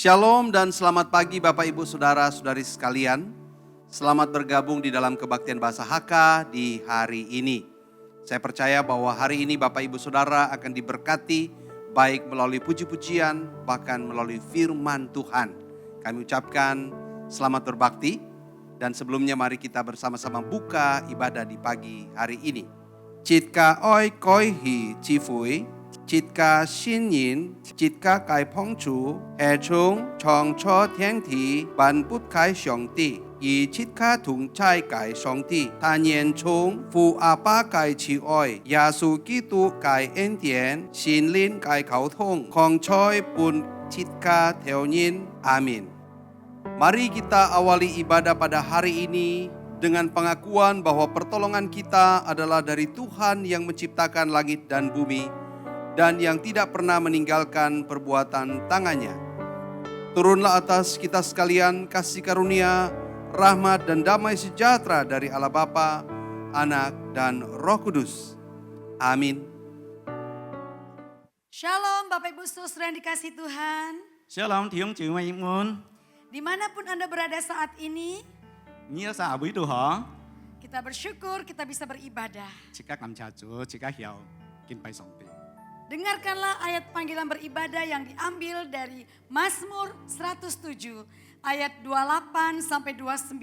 Shalom dan selamat pagi Bapak Ibu Saudara-saudari sekalian. Selamat bergabung di dalam kebaktian Bahasa Haka di hari ini. Saya percaya bahwa hari ini Bapak Ibu Saudara akan diberkati baik melalui puji-pujian bahkan melalui firman Tuhan. Kami ucapkan selamat berbakti dan sebelumnya mari kita bersama-sama buka ibadah di pagi hari ini. Chitka oi koi hi chifui, chitka xin yin, chitka kai pong chu, he chung chong cho tiang ti, ban put kai xiong ti, yi chitka tung chai kai xiong ti, ta nian chung fu a ba kai chi oi, ya su ki tu kai en tian, xin lin kai kau tong, kong choi pun chitka teo yin, amin. Mari kita awali ibadah pada hari ini dengan pengakuan bahwa pertolongan kita adalah dari Tuhan yang menciptakan langit dan bumi dan yang tidak pernah meninggalkan perbuatan tangannya. Turunlah atas kita sekalian kasih karunia, rahmat dan damai sejahtera dari Allah Bapa, Anak dan Roh Kudus. Amin. Shalom Bapak Ibu Saudara yang dikasihi Tuhan. Shalom弟兄姊妹們， Dimanapun Anda berada saat ini, nhiều sa buổi tối họ, kita bersyukur kita bisa beribadah. jika cảm謝主，jika hiểu敬拜上帝。 Dengarkanlah ayat panggilan beribadah yang diambil dari Mazmur 107 ayat 28 sampai 29.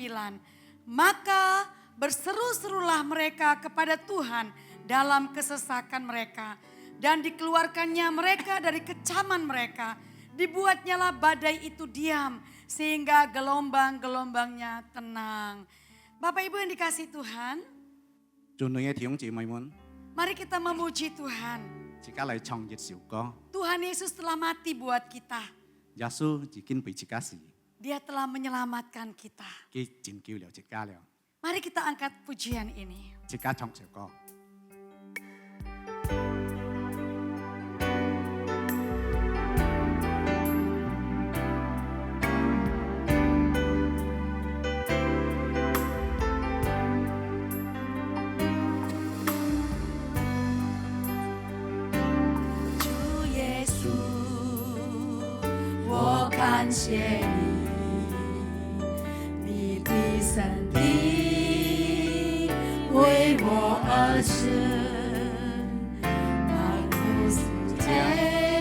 Maka berseru-serulah mereka kepada Tuhan dalam kesesakan mereka dan dikeluarkannya mereka dari kecaman mereka. Dibuatnyalah badai itu diam sehingga gelombang-gelombangnya tenang. Bapak Ibu yang dikasihi Tuhan, 祝你嘅弟兄姊妹們， mari kita memuji Tuhan. 自家嚟唱一首歌， Tuhan Yesus telah mati buat kita. 耶穌已經為自家死， Dia telah menyelamatkan kita. 佢拯救了自家了。 Mari kita angkat pujian ini. 自家唱首歌。 主耶稣，我感谢你，你的身体为我而生，迈入世界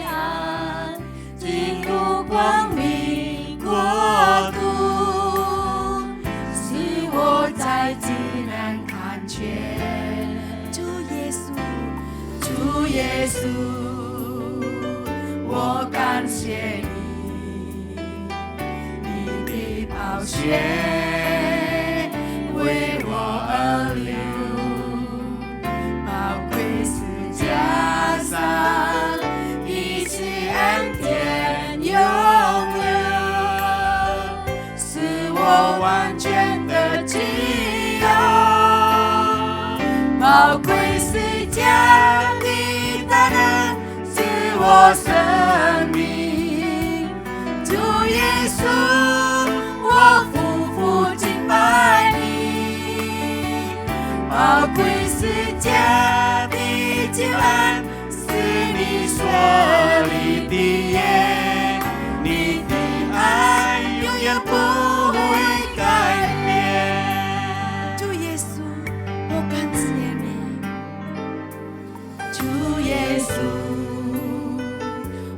暗，进入光明国度，使我在自然看见。主耶稣，主耶稣。 我感谢你，你的宝血为我而流，宝贵十架上一切恩典永留，使我完全的自由，宝贵十架的大能使我生命，主耶稣，我夫妇敬拜你，宝贵十架的救恩是你所立的约，你的爱永远不会改变。主耶稣，我感谢你，主耶稣。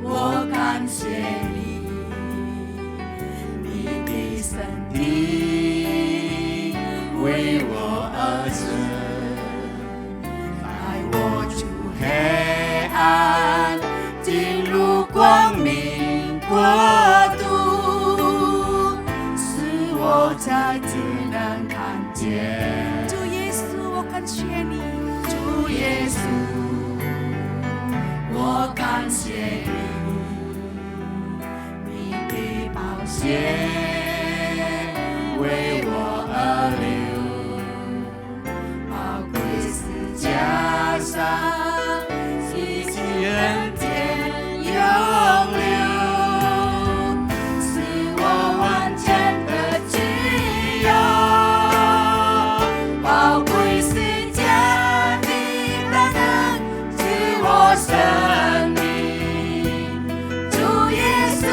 我感谢你，你的身体为我而生，带我出黑暗，进入光明国度，使我再次能看见。主耶稣，我感谢你，主耶稣，我感谢你。 宝血为我而流，宝贵十架上一切恩典永留，使我完全的自由，宝贵十架的大能使我生命，主耶稣。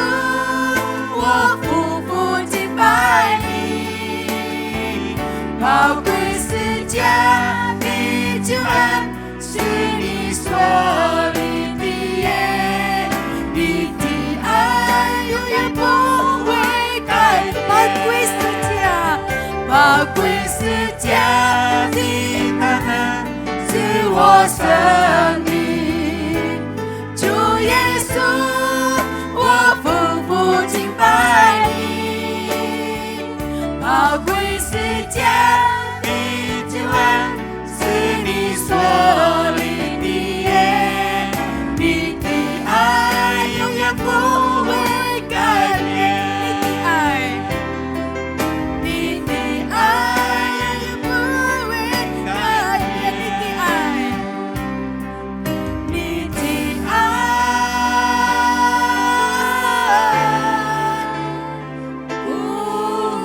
生命。主耶稣，我夫妇敬拜你，宝贵是家的救恩，是你所立的约，你的爱永远不会改变，你的爱永远不会改变，你的爱不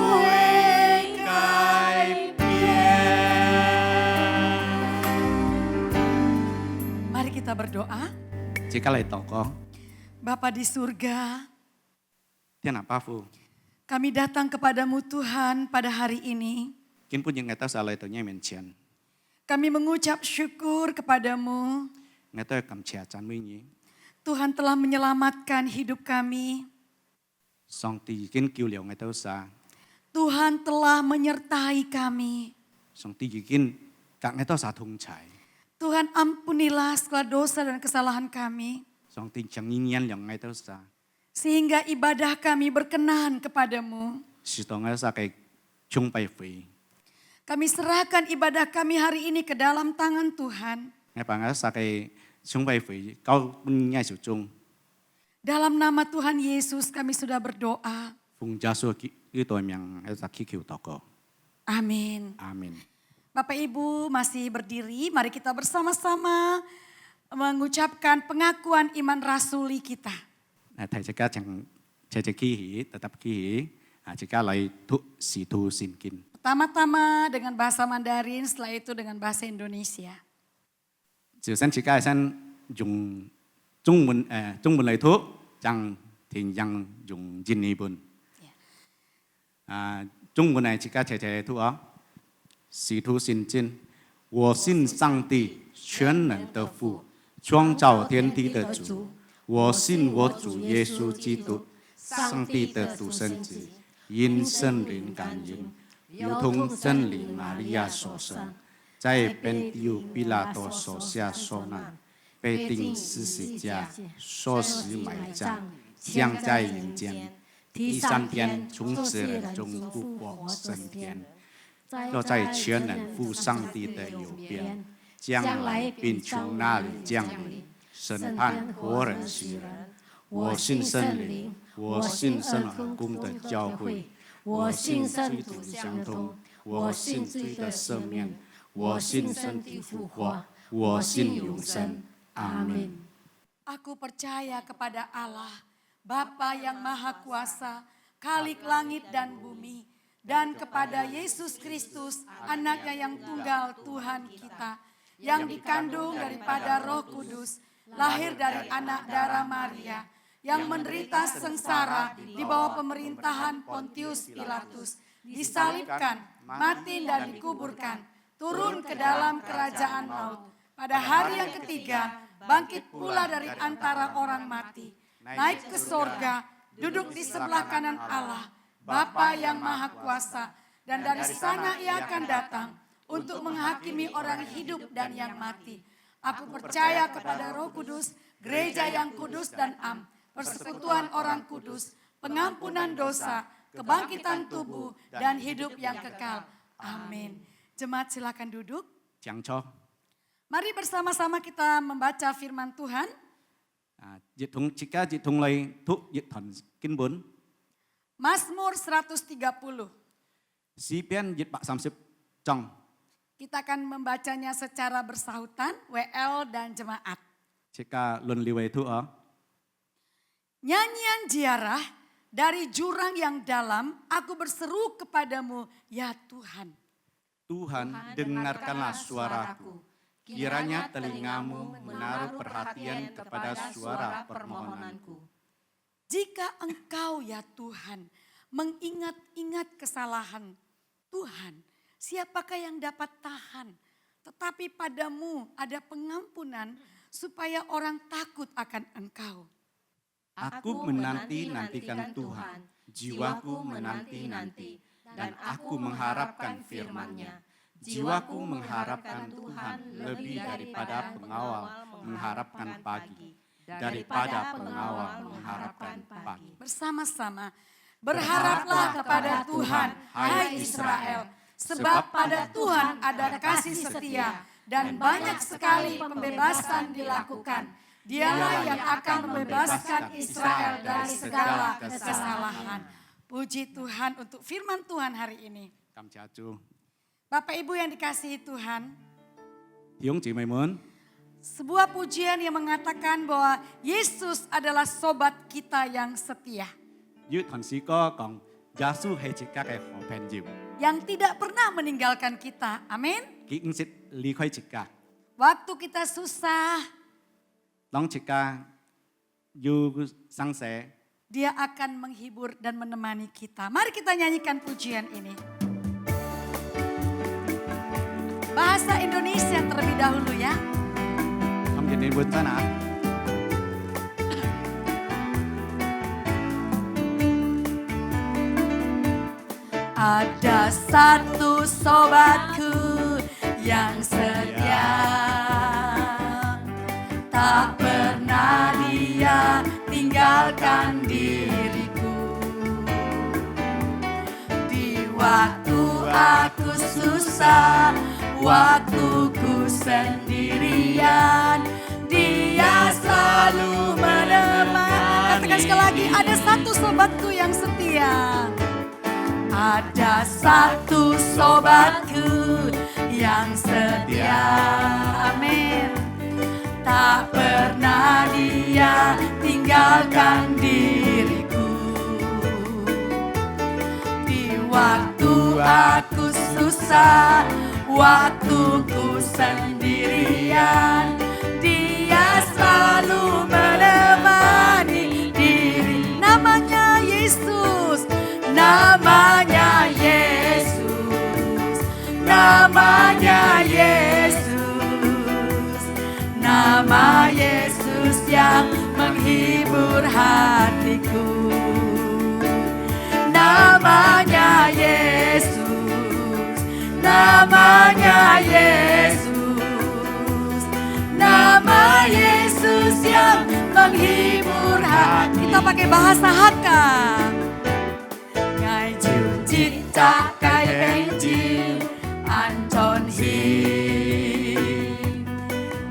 会改变。 Mari kita berdoa. Jikalau toko, Bapa di surga, tiada apa fu. kami datang kepadamu Tuhan pada hari ini. Kin pun yang ngata salah itu nya mencian. Kami mengucap syukur kepadamu. Ngata kam cia can winyi. Tuhan telah menyelamatkan hidup kami. Song ti kin kiu liao ngata sa. Tuhan telah menyertai kami. Song ti kin kak ngata sa thung chai. Tuhan ampunilah segala dosa dan kesalahan kami. Song ti chang yin yang ngata sa. Sehingga ibadah kami berkenan kepadamu. Si tong ngata sa kai chung pai fui. Kami serahkan ibadah kami hari ini ke dalam tangan Tuhan. Ngapa ngata sa kai chung pai fui. Kau pun nyai su chung. Dalam nama Tuhan Yesus kami sudah berdoa. Fung jasu itu yang ngata sa kikiu toko. Amin. Amin. Bapak Ibu masih berdiri, mari kita bersama-sama mengucapkan pengakuan iman rasuli kita. Nah, thầy jika chẳng jika kihi tetap kihi. Jika lai tu si tu sin kin. Pertama-tama dengan bahasa Mandarin, setelah itu dengan bahasa Indonesia. Jiu san jika san dùng Trung文lai tu chẳng thì yang dùng Jin ni bun. Trung文này jika jika tu ah. 洗图心经，我信上帝全能的父，创造天地的主。我信我主耶稣基督，上帝的独生子，因圣灵感应，如同真理玛利亚所生，在本地比拉多手下受难，被钉十字架，受死埋葬，降在人间，第三天从死人中复活升天。 落在全能父上帝的右边，将来并从那里降临，审判活人死人。我信圣灵，我信圣而公的教会，我信圣徒相通，我信罪的赦免，我信身体复活，我信永生。阿门。 Aku percaya kepada Allah, Bapa yang Maha Kuasa, Khalik langit dan bumi, dan kepada Yesus Kristus, anaknya yang tunggal Tuhan kita, yang dikandung daripada Roh Kudus, lahir dari anak darah Maria, yang menderita sengsara di bawah pemerintahan Pontius Pilatus, disalibkan, mati dan dikuburkan, turun ke dalam kerajaan maut. Pada hari yang ketiga, bangkit pula dari antara orang mati, naik ke sorga, duduk di sebelah kanan Allah, Bapa yang Maha Kuasa, dan dari sana ia akan datang untuk menghakimi orang hidup dan yang mati. Aku percaya kepada Roh Kudus, gereja yang kudus dan am, persekutuan orang kudus, pengampunan dosa, kebangkitan tubuh, dan hidup yang kekal. Amin. Jemaat silakan duduk. Jangan cho. Mari bersama-sama kita membaca firman Tuhan. Dịch thùng jika dịch thùng lai tu dịch thần kinh bốn. Mazmur 130. Sipian dịch bak 30 trong. Kita akan membacanya secara bersahutan, WL dan jemaat. Jika lun liwai tu Nyanyian ziarah dari jurang yang dalam, aku berseru kepadamu, ya Tuhan. Tuhan, dengarkanlah suaraku. Kiranya telingamu menaruh perhatian kepada suara permohonanku. Jika engkau ya Tuhan mengingat-ingat kesalahan Tuhan, siapakah yang dapat tahan? Tetapi padamu ada pengampunan supaya orang takut akan engkau. Aku menanti-nantikan Tuhan, jiwaku menanti-nanti, dan aku mengharapkan firman-Nya. Jiwaku mengharapkan Tuhan lebih daripada pengawal mengharapkan pagi. Daripada pengawal mengharapkan pagi. Bersama-sama, berharaplah kepada Tuhan, hai Israel. Sebab pada Tuhan ada kasih setia dan banyak sekali pembebasan dilakukan. Dialah yang akan membebaskan Israel dari segala kesalahan. Puji Tuhan untuk firman Tuhan hari ini. 감사주. Bapak Ibu yang dikasihi Tuhan, 형제매문 sebuah pujian yang mengatakan bahwa Yesus adalah sobat kita yang setia. 유턴시거 강 야수 해직각의 호펜집. Yang tidak pernah meninggalkan kita. Amin. 기응sit 리khỏi 직각. Waktu kita susah, 렁 직각 유 상세. Dia akan menghibur dan menemani kita. Mari kita nyanyikan pujian ini. Bahasa Indonesia terlebih dahulu ya. 함께 내보잖아. Ada satu sobatku yang setia, tak pernah dia tinggalkan diriku. Di waktu aku susah, waktuku sendirian, dia selalu menemani. Katakan sekali lagi, ada satu sobatku yang setia. Ada satu sobatku yang setia, amin. Tak pernah dia tinggalkan diriku. Di waktu aku susah, waktuku sendirian, dia selalu menemani diri. Namanya Yesus, namanya Yesus, namanya Yesus, nama Yesus yang menghibur hatiku. Namanya Yesus, namanya Yesus, nama Yesus yang menghibur hati. Kita pakai bahasa Hakka. Ngài chịu chít cha cái bánh chim an tròn hi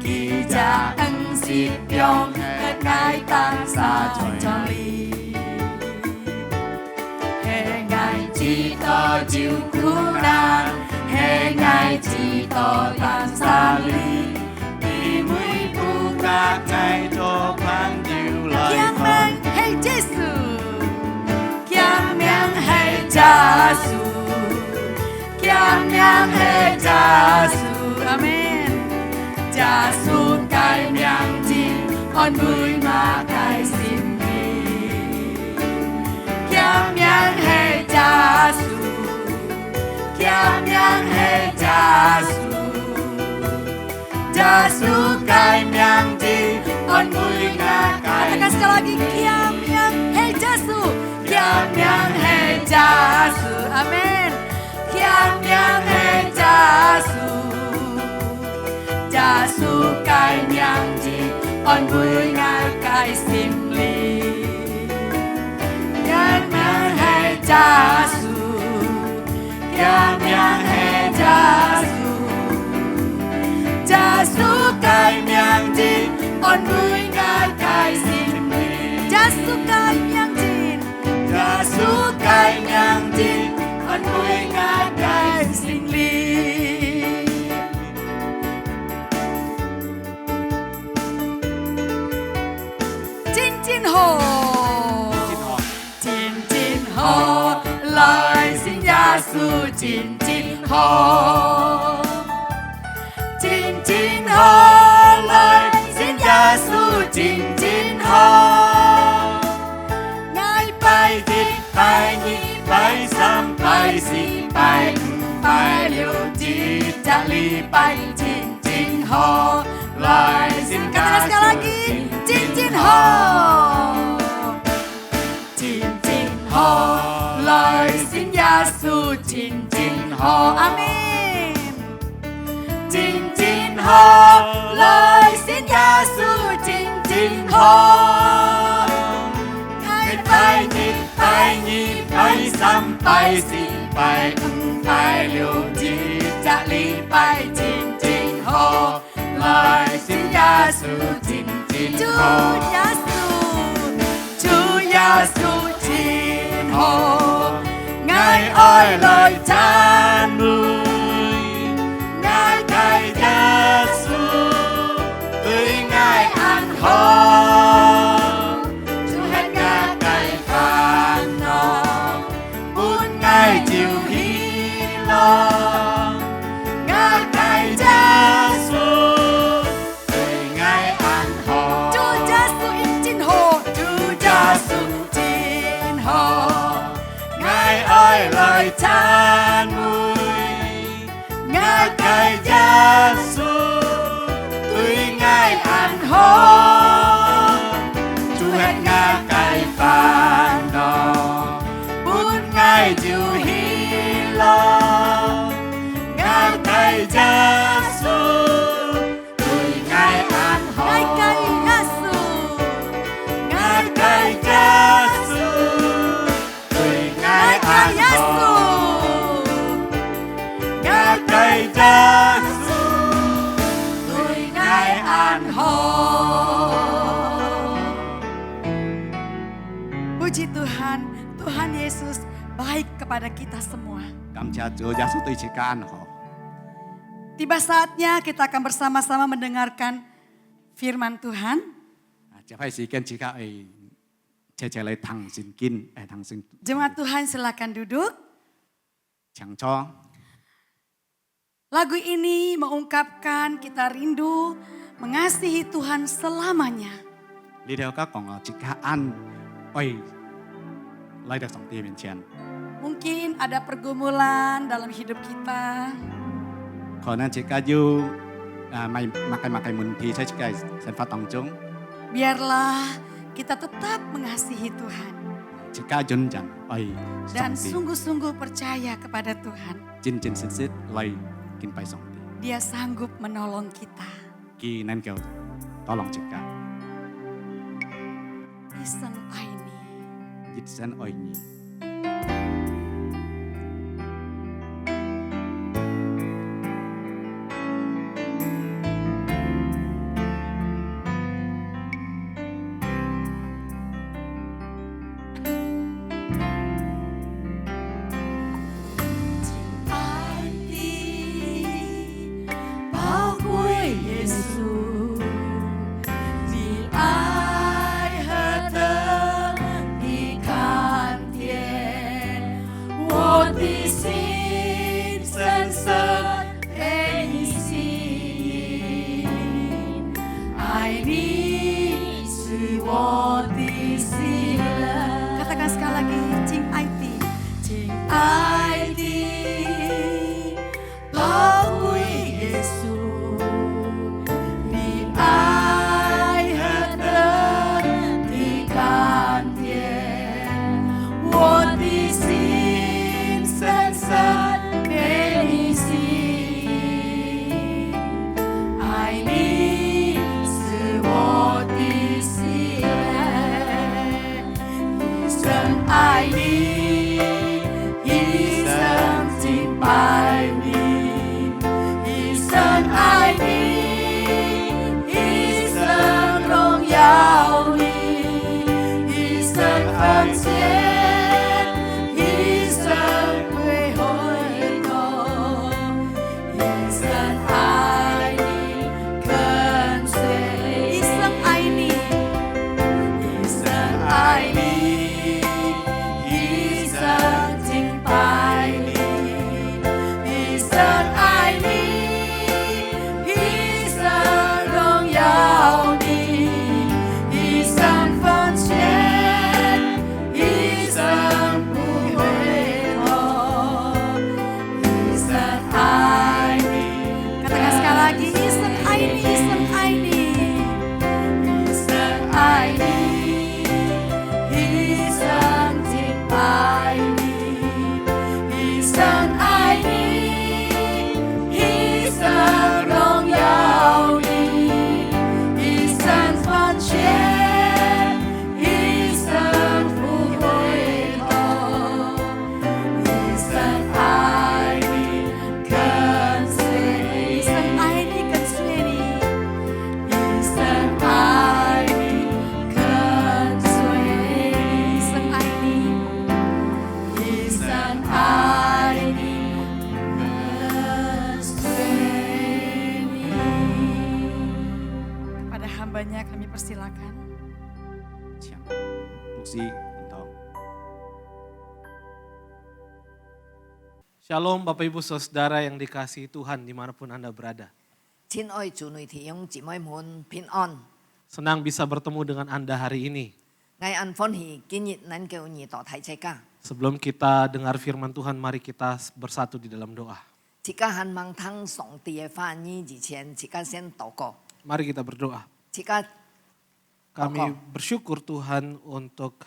kỳ cha ân xịt yong hết ngài tan xa tròn ly hệ ngài chỉ to chịu cứu nạn hệ ngài chỉ to tan xa ly đi mới bu các ngày cho khoan điều lời Kiang mang hay Giêsu Kiang mang hay Giêsu Kiang mang hay Giêsu Amen Giêsu cái miang tin on vui mà cái xin đi Kiang mang hay Giêsu Kiang mang hay Giêsu Giêsu cái miang tin on vui mà cái katakan sekali lagi Kiang mang hay Giêsu Kiang mang hay Giêsu Amen Kiang mang hay Giêsu Giêsu cái miang tin on vui mà cái xin đi Kiang mang hay Giêsu Kiang mang hay Giêsu Giêsu cái miang tin on vui ngài cái xin đi Giêsu cái miang tin Giêsu cái miang tin on vui ngài cái xin đi Chín chín hồ Chín chín hồ lời xin Giêsu chín chín hồ Chín chín hồ lời xin Giêsu chín chín hồ Ngài bay đi bay nhị bay sam bay si bay bay liu chi cha li bay chín chín hồ lời xin Katakan sekali lagi chín chín hồ Chín chín hồ lời xin Giêsu chín chín hồ Amin họ lời xin Giêsu chính chính họ ngày phải nhịp phải nhịp phải xăm phải xin phải phải liều chi trả lý phải chính chính họ lời xin Giêsu chính chính họ Chúa Giêsu chính họ Ngài ơi lời chan nuôi Ngài cày Giêsu tươi Ngài ăn hồn Chúa hết Ngài cày phàn nàn buồn Ngài chịu hy lo Ngài cày Giêsu tươi Ngài ăn hồn Chúa Giêsu in chính hồ Chúa Giêsu chính hồ Ngài ơi lời chan nuôi Ngài cày Giêsu tươi Ngài ăn hồn Chúa hết Ngài cày phàn nàn buồn Ngài chịu hy lo Ngài cày Giêsu tươi Ngài ăn hồn Ngài cày Giêsu Ngài cày Giêsu tươi Ngài ăn hồn Ngài cày Giêsu tươi Ngài ăn hồn Puji Tuhan, Tuhan Yesus baik kepada kita semua. Cảm cha Chúa Giêsu tươi chỉ ca ăn họ. Tiba saatnya kita akan bersama-sama mendengarkan firman Tuhan.จะให้สีกันchỉ caเฉยๆเลยทางสินกินทางสิน Jemaat Tuhan silakan duduk. ฉังช่อ Lagu ini mengungkapkan kita rindu mengasihi Tuhan selamanya. ลีเดียวก็ของchỉ ca ăn oi ไล่จาก2 ปีเป็นเชียน Mungkin ada pergumulan dalam hidup kita. ขอนั้นchỉ caอยู่ไม่makaiมุนทีใช้chỉ ca สันฟ้าตองจง Biarlah kita tetap mengasihi Tuhan. chỉ ca จุนจันoi Dan 2 ปี sungguh-sungguh percaya kepada Tuhan. จินสิทธิ์ไล่กินไป2 ปี Dia sanggup menolong kita. กี่นั่นเกี่ยวต่อลองchỉ ca Iseng Aini. ยิดเส้นอ้อยนี้ 爱的宝贵耶稣，你爱何等的甘甜，我的心深深被你吸引，爱你是我的喜乐。Katakan sekali lagi, Cing Aiti. Cing Aiti,宝贵耶稣，你爱何等的甘甜，我的心深深被你吸引，爱你是我的喜乐，一生爱你，一生敬拜你，一生爱你，一生荣耀你，一生奉献，一生归回头，一生爱你，跟随，一生爱你，一生爱你，一生敬拜你，一生爱你，一生荣耀你，一生奉献，一生不回头，一生爱你。Katakan sekali lagi, Iseng Aini, Iseng Aini, Iseng Aini, Silakan. 请牧师领导。 Shalom Bapak Ibu Saudara yang dikasihi Tuhan dimanapun Anda berada. 親愛主內弟兄姊妹們平安。 Senang bisa bertemu dengan Anda hari ini. 我很歡喜今日能夠耳朵睇這家， Sebelum kita dengar firman Tuhan, mari kita bersatu di dalam doa. 這家很望聽上帝嘅話語之前，這家先禱告， Mari kita berdoa. 這家 Kami bersyukur Tuhan untuk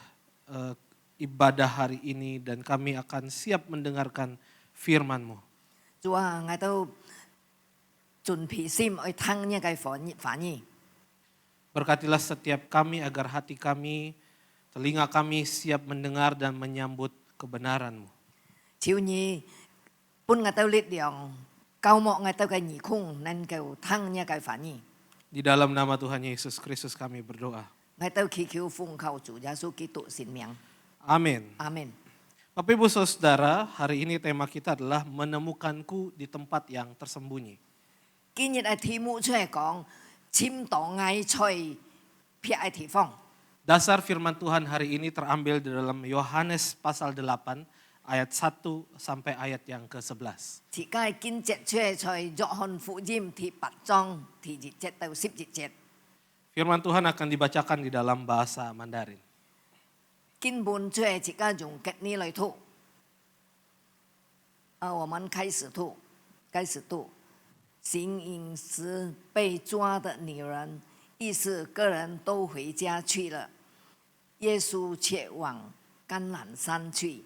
ibadah hari ini dan kami akan siap mendengarkan firman-Mu. 主啊，我都盡皮心去聽呢個話語， Berkatilah setiap kami agar hati kami, telinga kami siap mendengar dan menyambut kebenaran-Mu. 求你本我都力量，教牧我都嘅耳孔，能夠聽呢個話語。 Di dalam nama Tuhan Yesus Kristus kami berdoa. 我都祈求奉靠主耶穌基督聖名， Amin. 阿門。 Bapak Ibu Saudara, hari ini tema kita adalah menemukanku di tempat yang tersembunyi. 今日嘅題目出嚟講，簽到愛在撇嘅地方。 Dasar firman Tuhan hari ini terambil di dalam Yohanes pasal 8 ayat 1 sampai ayat yang ke-11. 而家經節出嚟在約翰福音第8章第2節到12節， Firman Tuhan akan dibacakan di dalam bahasa Mandarin. 經文出嚟而家用吉尼來讀。我們開始讀，行淫時被抓的女人，意思個人都回家去了，耶穌卻往橄欖山去。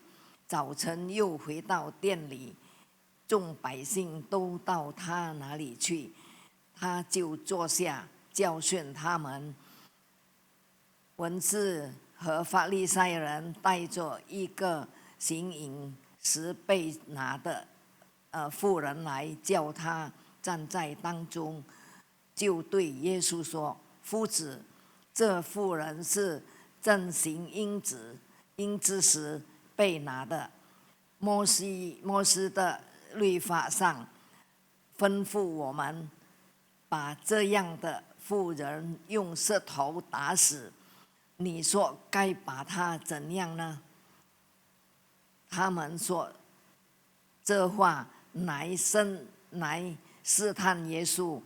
早晨又回到店裡，眾百姓都到他那裡去，他就坐下教訓他們。文士和法利賽人帶着一個行淫時被拿的婦人來，叫他站在當中，就對耶穌說：“夫子，這婦人是正行淫之時被拿的。摩西的律法上吩咐我們，把這樣的婦人用石頭打死。你說該把他怎樣呢？”他們說這話乃試探耶穌，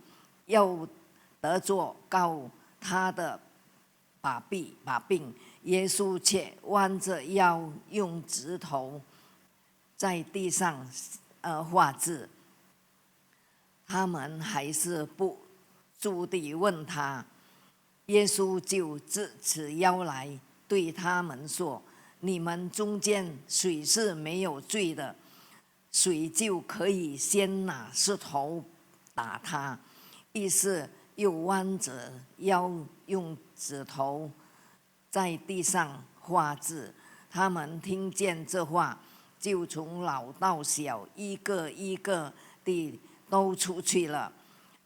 要得着告他的把柄。耶穌卻彎着腰，用指頭在地上畫字。他們還是不住地問他。耶穌就直起腰來，對他們說：“你們中間誰是沒有罪的，誰就可以先拿石頭打他。”於是又彎着腰，用指頭在地上畫字。他們聽見這話，就從老到小一個一個地都出去了，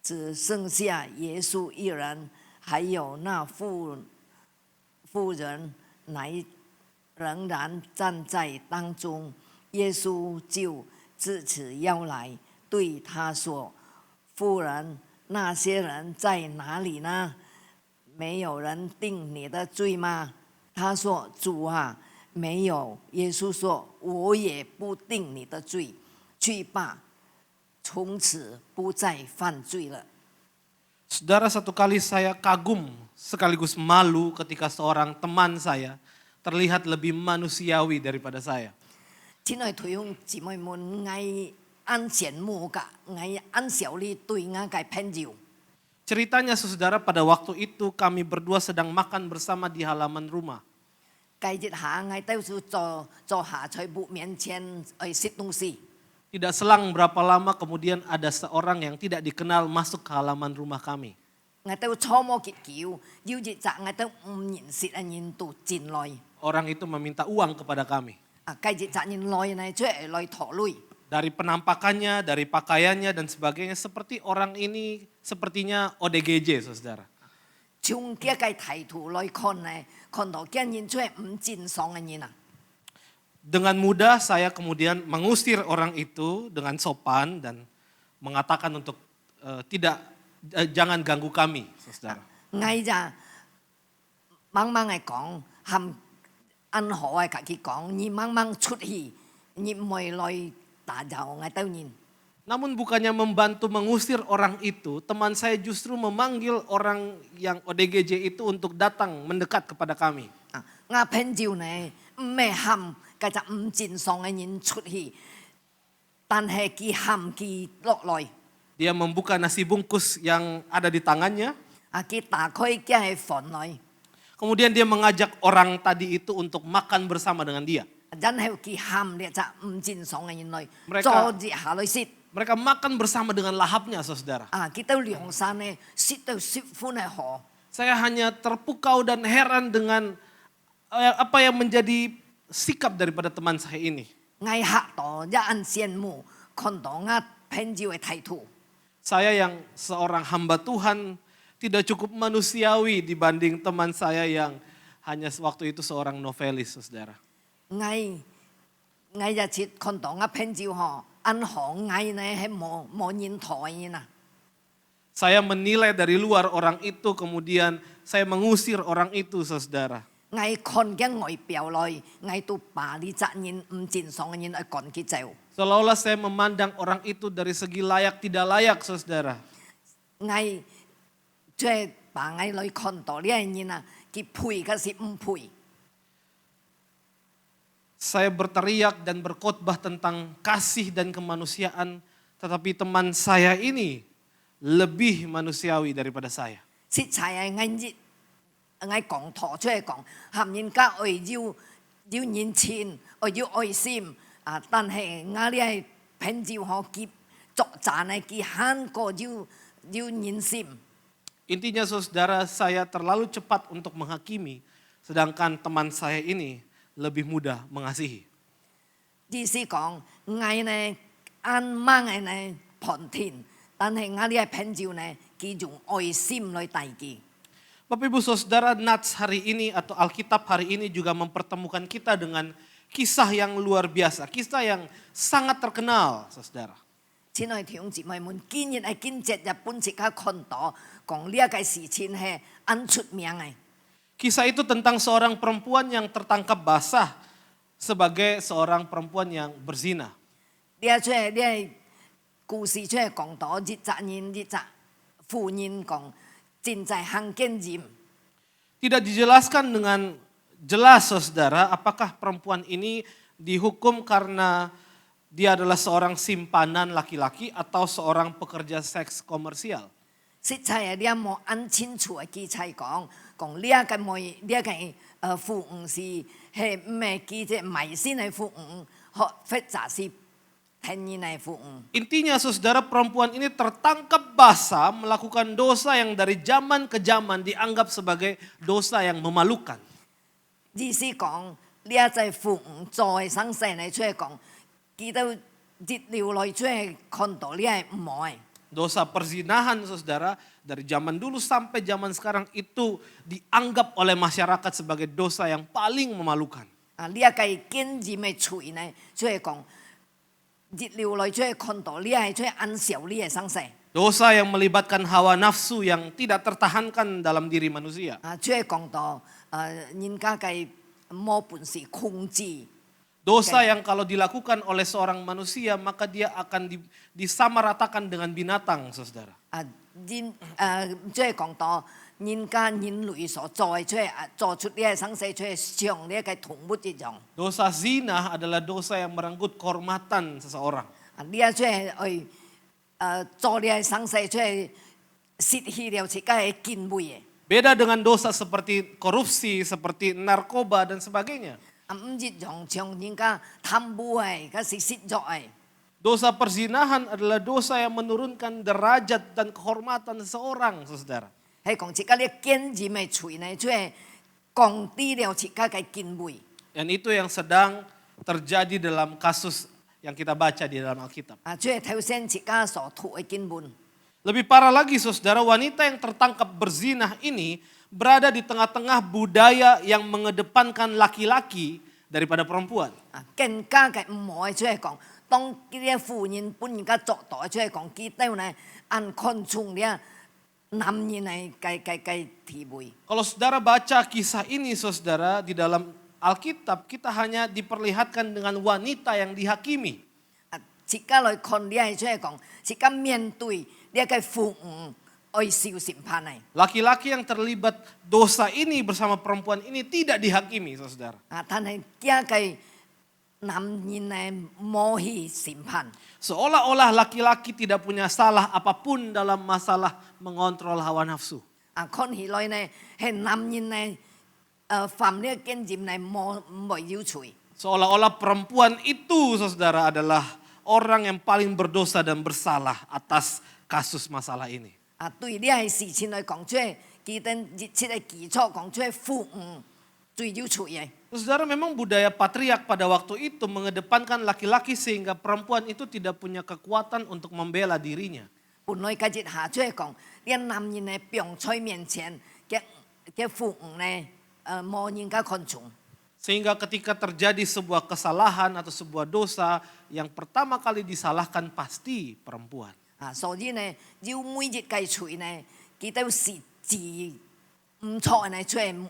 只剩下耶穌一人。還有那婦人仍然站在當中，耶穌就直起腰來對他說：“婦人，那些人在哪裡呢？沒有人定你的罪嗎？”他說：“主啊，沒有。”耶穌說：“我也不定你的罪，去吧，從此不再犯罪了。” Saudara, satu kali saya kagum sekaligus malu ketika seorang teman saya terlihat lebih manusiawi daripada saya. 親愛弟兄姊妹們，我很羨慕㗎，我很小你對我嘅朋友。 Ceritanya saudara, pada waktu itu kami berdua sedang makan bersama di halaman rumah. 計日下，我都是坐下在木面前去食東西。 Tidak selang berapa lama kemudian ada seorang yang tidak dikenal masuk ke halaman rumah kami. 我都初摸結叫，要日集我都唔認識嘅人都進來。 Orang itu meminta uang kepada kami. 計日集人來呢，出嚟來討類。 Dari penampakannya, dari pakaiannya dan sebagainya, seperti orang ini sepertinya ODGJ, saudara. 從這個態度來看呢，看到見人出嚟唔正常嘅人啊。 Dengan mudah saya kemudian mengusir orang itu dengan sopan dan mengatakan untuk jangan ganggu kami, saudara. 我就猛猛嘅講，含安好嘅家己講，你猛猛出去，你唔會來打擾我兜人。 Namun bukannya membantu mengusir orang itu, teman saya justru memanggil orang yang ODGJ itu untuk datang mendekat kepada kami. 啊，我朋友呢，唔係含嗰隻唔正常嘅人出去，但係佢含佢落來， Dia membuka nasi bungkus yang ada di tangannya, 啊，佢打開嘅係飯來， kemudian dia mengajak orang tadi itu untuk makan bersama dengan dia. 然後佢含呢隻唔正常嘅人來， Mereka- 坐住下來食， Mereka makan bersama dengan lahapnya, saudara. 啊，佢到梁山呢，食到雪歡係河， Saya hanya terpukau dan heran dengan apa yang menjadi sikap daripada teman saya ini. 我嚇到一眼羨慕，看到我朋友嘅態度。 Saya yang seorang hamba Tuhan tidak cukup manusiawi dibanding teman saya yang hanya waktu itu seorang novelis, saudara. 我日切看到我朋友嗬，銀行我呢係冇人台嘅呐。 Saya menilai dari luar orang itu, kemudian saya mengusir orang itu, saudara. 我看嘅外表來，我都把呢責任唔正常嘅人去趕佢走。 Seolah-olah saya memandang orang itu dari segi layak tidak layak, saudara. 我即係把我來看到呢個人啊，佢配嘅是唔配。 Saya berteriak dan berkhotbah tentang kasih dan kemanusiaan, tetapi teman saya ini lebih manusiawi daripada saya. 實在係我講陀出嚟講，含人家愛要人錢，要愛心啊！但係我呢係朋友可佢作戰呢，佢慳過要人心。 Intinya saudara, saya terlalu cepat untuk menghakimi, sedangkan teman saya ini lebih mudah mengasihi. 意思講，我呢啱啱嘅呢判斷，但係我呢係朋友呢，佢用愛心來待佢。 Bapak Ibu Saudara, Nats hari ini atau Alkitab hari ini juga mempertemukan kita dengan kisah yang luar biasa, kisah yang sangat terkenal, saudara. 親愛弟兄姊妹們，今日係今節日本即刻看到講呢一個事情係很出名嘅。 Kisah itu tentang seorang perempuan yang tertangkap basah sebagai seorang perempuan yang berzina. 呢個故事出嚟講到日責人日責婦人講，正在行經驗。 Tidak dijelaskan dengan jelas, saudara, apakah perempuan ini dihukum karena dia adalah seorang simpanan laki-laki atau seorang pekerja seks komersial. 實際係呢一幕很清楚嘅記載講呢一個妹呢一個婦人係唔係記者迷信嘅婦人，或者是天然嘅婦人。 Intinya saudara, perempuan ini tertangkap basah melakukan dosa yang dari zaman ke zaman dianggap sebagai dosa yang memalukan. 意思講呢一隻婦人在生世嚟出嚟講，佢都日流來出嚟看到呢係唔好嘅。 Dosa perzinahan, saudara, dari zaman dulu sampai zaman sekarang itu dianggap oleh masyarakat sebagai dosa yang paling memalukan. 啊，呢一個經驗嘅罪呢，出嚟講日流來出嚟看到呢係出嚟按少呢嘅生世。 Dosa yang melibatkan hawa nafsu yang tidak tertahankan dalam diri manusia. 啊，出嚟講到人家嘅冇本事控制。 Dosa yang kalau dilakukan oleh seorang manusia maka dia akan disamaratakan dengan binatang, saudara. 即係講到人家人類所做做出呢個生死出嚟像呢一個動物一樣。 Dosa zina adalah dosa yang merenggut kehormatan seseorang. 呢一出係去做呢個生死出嚟失去了自己嘅敬畏嘅。 Beda dengan dosa seperti korupsi, seperti narkoba dan sebagainya. 唔一樣像人家貪污嘅，嗰是失作嘅。 Dosa perzinahan adalah dosa yang menurunkan derajat dan kehormatan seseorang, saudara. 係講自己呢經驗嘅罪呢，出嚟降低了自己嘅敬畏。 Dan itu yang sedang terjadi dalam kasus yang kita baca di dalam Alkitab. 啊，出嚟頭先自己所讀嘅經文。 Lebih parah lagi, saudara, wanita yang tertangkap berzinah ini berada di tengah-tengah budaya yang mengedepankan laki-laki daripada perempuan. 啊，更加嘅唔好嘅出嚟講，當呢啲婦人本人家作代出嚟講，佢都呢按看重呢男人嘅地位。 Kalau saudara baca kisah ini saudara di dalam Alkitab kita hanya diperlihatkan dengan wanita yang dihakimi. 自家來看，你係出嚟講，自家面對你嘅父母愛受審判嘅。 Laki-laki yang terlibat dosa ini bersama perempuan ini tidak dihakimi saudara. 但係家嘅男人咧冇去審判。 Seolah-olah laki-laki tidak punya salah apapun dalam masalah mengontrol hawa nafsu. 看起來呢係男人咧犯呢個經驗咧冇要罪。 Seolah-olah perempuan itu saudara adalah orang yang paling berdosa dan bersalah atas kasus masalah ini. 對呢係事情嚟講出嚟，佢哋熱切嘅基礎講出嚟父母最要罪嘅。 Saudara, memang budaya patriark pada waktu itu mengedepankan laki-laki sehingga perempuan itu tidak punya kekuatan untuk membela dirinya. 本來嘅節下出嚟講，啲男人咧病在面前嘅父母咧冇人家看重。 Sehingga ketika terjadi sebuah kesalahan atau sebuah dosa, yang pertama kali disalahkan pasti perempuan. 所以呢，要每日計除呢，佢都是自唔錯呢出嚟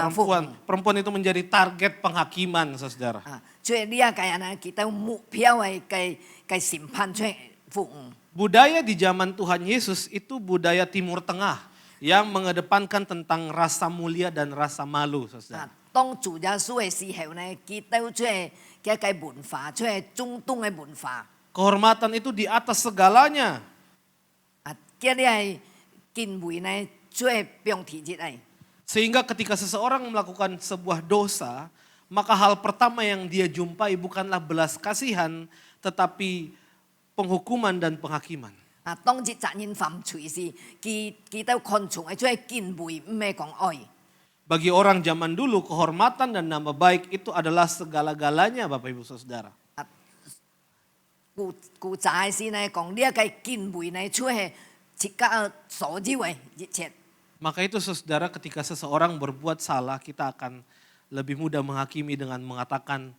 父母。 Perempuan itu menjadi target penghakiman, saudara. 出嚟呢一個人呢，佢都目標係嘅審判出嚟父母。 Budaya di zaman Tuhan Yesus itu budaya Timur Tengah yang mengedepankan tentang rasa mulia dan rasa malu, saudara. 當主耶穌嘅時候呢，佢都出嚟嘅嘅文化，出嚟中東嘅文化。 Kehormatan itu di atas segalanya. 嘅啲係敬畏呢，出嚟標題節嚟。 Sehingga ketika seseorang melakukan sebuah dosa, maka hal pertama yang dia jumpai bukanlah belas kasihan, tetapi penghukuman dan penghakiman. 當日責任犯罪時，佢都看重係出嚟敬畏，唔係講愛。 Bagi orang zaman dulu, kehormatan dan nama baik itu adalah segala-galanya Bapak Ibu Saudara. 古早時呢講呢一個敬畏呢，出係自家所有嘅一切。 Maka itu saudara ketika seseorang berbuat salah, kita akan lebih mudah menghakimi dengan mengatakan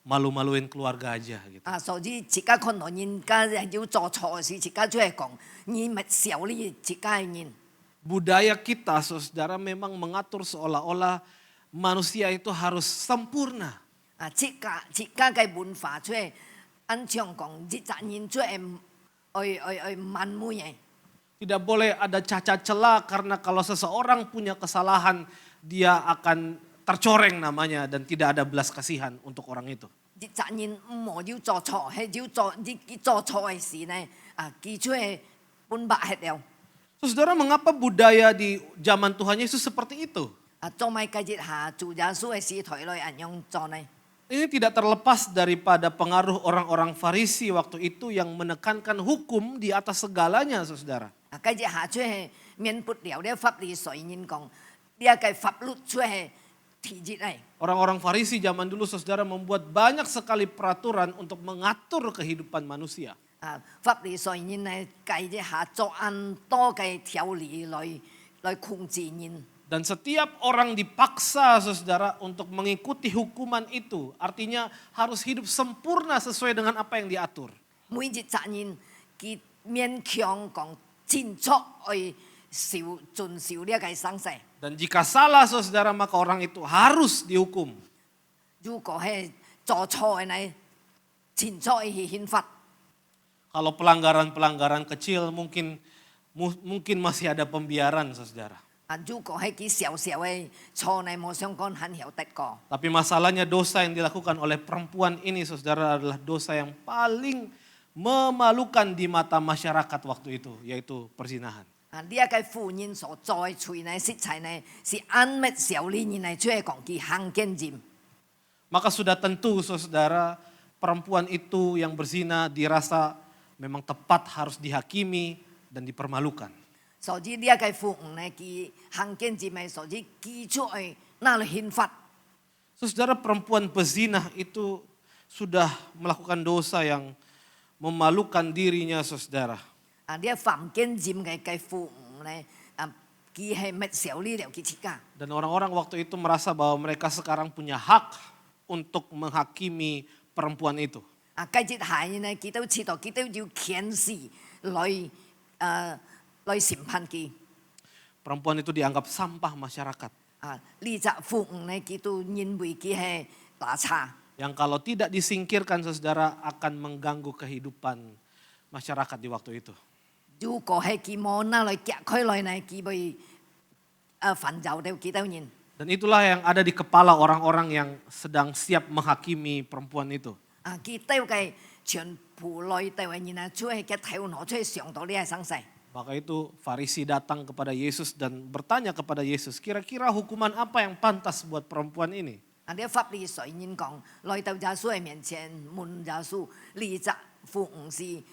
malu-maluin keluarga aja gitu. 所以自家看到人家要做錯事，自家出嚟講，你咪小你自家嘅人。 Budaya kita saudara memang mengatur seolah-olah manusia itu harus sempurna. 自家嘅文化出嚟，按像講，啲責任出嚟愛完美嘅。 Tidak boleh ada cacat celah karena kalau seseorang punya kesalahan dia akan tercoreng namanya dan tidak ada belas kasihan untuk orang itu. 啲責任唔好要做錯，係要做錯嘅事呢，佢出嚟本白係了。 Saudara, mengapa budaya di zaman Tuhan Yesus seperti itu? 做埋繼節下主耶穌嘅使徒來人用做呢？ Ini tidak terlepas daripada pengaruh orang-orang Farisi waktu itu yang menekankan hukum di atas segalanya, saudara. 繼節下出係免不了呢法律上人講，呢一個法律出係提節嚟。 Orang-orang Farisi zaman dulu, saudara, membuat banyak sekali peraturan untuk mengatur kehidupan manusia. 法律上人呢繼節下做按多嘅條例來控制人。 Dan setiap orang dipaksa, saudara, untuk mengikuti hukuman itu. Artinya harus hidup sempurna sesuai dengan apa yang diatur. 每日責任佢勉強講清楚去遵守呢一個生死。 Dan jika salah, saudara, maka orang itu harus dihukum. 如果係做錯嘅呢，清楚去刑罰。 Kalau pelanggaran-pelanggaran kecil mungkin masih ada pembiaran, saudara. 如果係佢小小嘅錯呢，冇相干很曉得過。 Tapi masalahnya dosa yang dilakukan oleh perempuan ini, saudara, adalah dosa yang paling memalukan di mata masyarakat waktu itu, yaitu perzinahan. 呢一個婦人所做嘅罪呢，實際呢是暗滅小女人嚟出嚟講佢行奸淫。 Maka sudah tentu, saudara, perempuan itu yang berzina dirasa memang tepat harus dihakimi dan dipermalukan. 所以呢一個婦人呢，佢行奸淫嘅，所以佢出去拿嚟刑罰。 Saudara, perempuan pezina itu sudah melakukan dosa yang memalukan dirinya, saudara. 呢一犯奸淫嘅婦人呢，佢係滅小女了佢自家。 Dan orang-orang waktu itu merasa bahwa mereka sekarang punya hak untuk menghakimi perempuan itu. 繼節下呢，佢都知道，佢都要顯示來審判佢。Perempuan itu dianggap sampah masyarakat. 25呢，佢都認為佢係打岔。 Yang kalau tidak disingkirkan saudara akan mengganggu kehidupan masyarakat di waktu itu. 如果係佢冇拿來夾開來呢，佢會煩躁到幾多人。 Dan itulah yang ada di kepala orang-orang yang sedang siap menghakimi perempuan itu. 佢都嘅全部內地嘅人出去嘅頭腦出去上到呢個生世。 Maka itu Farisi datang kepada Yesus dan bertanya kepada Yesus, kira-kira hukuman apa yang pantas buat perempuan ini? 啲法利賽人講，來到耶穌嘅面前問耶穌，25是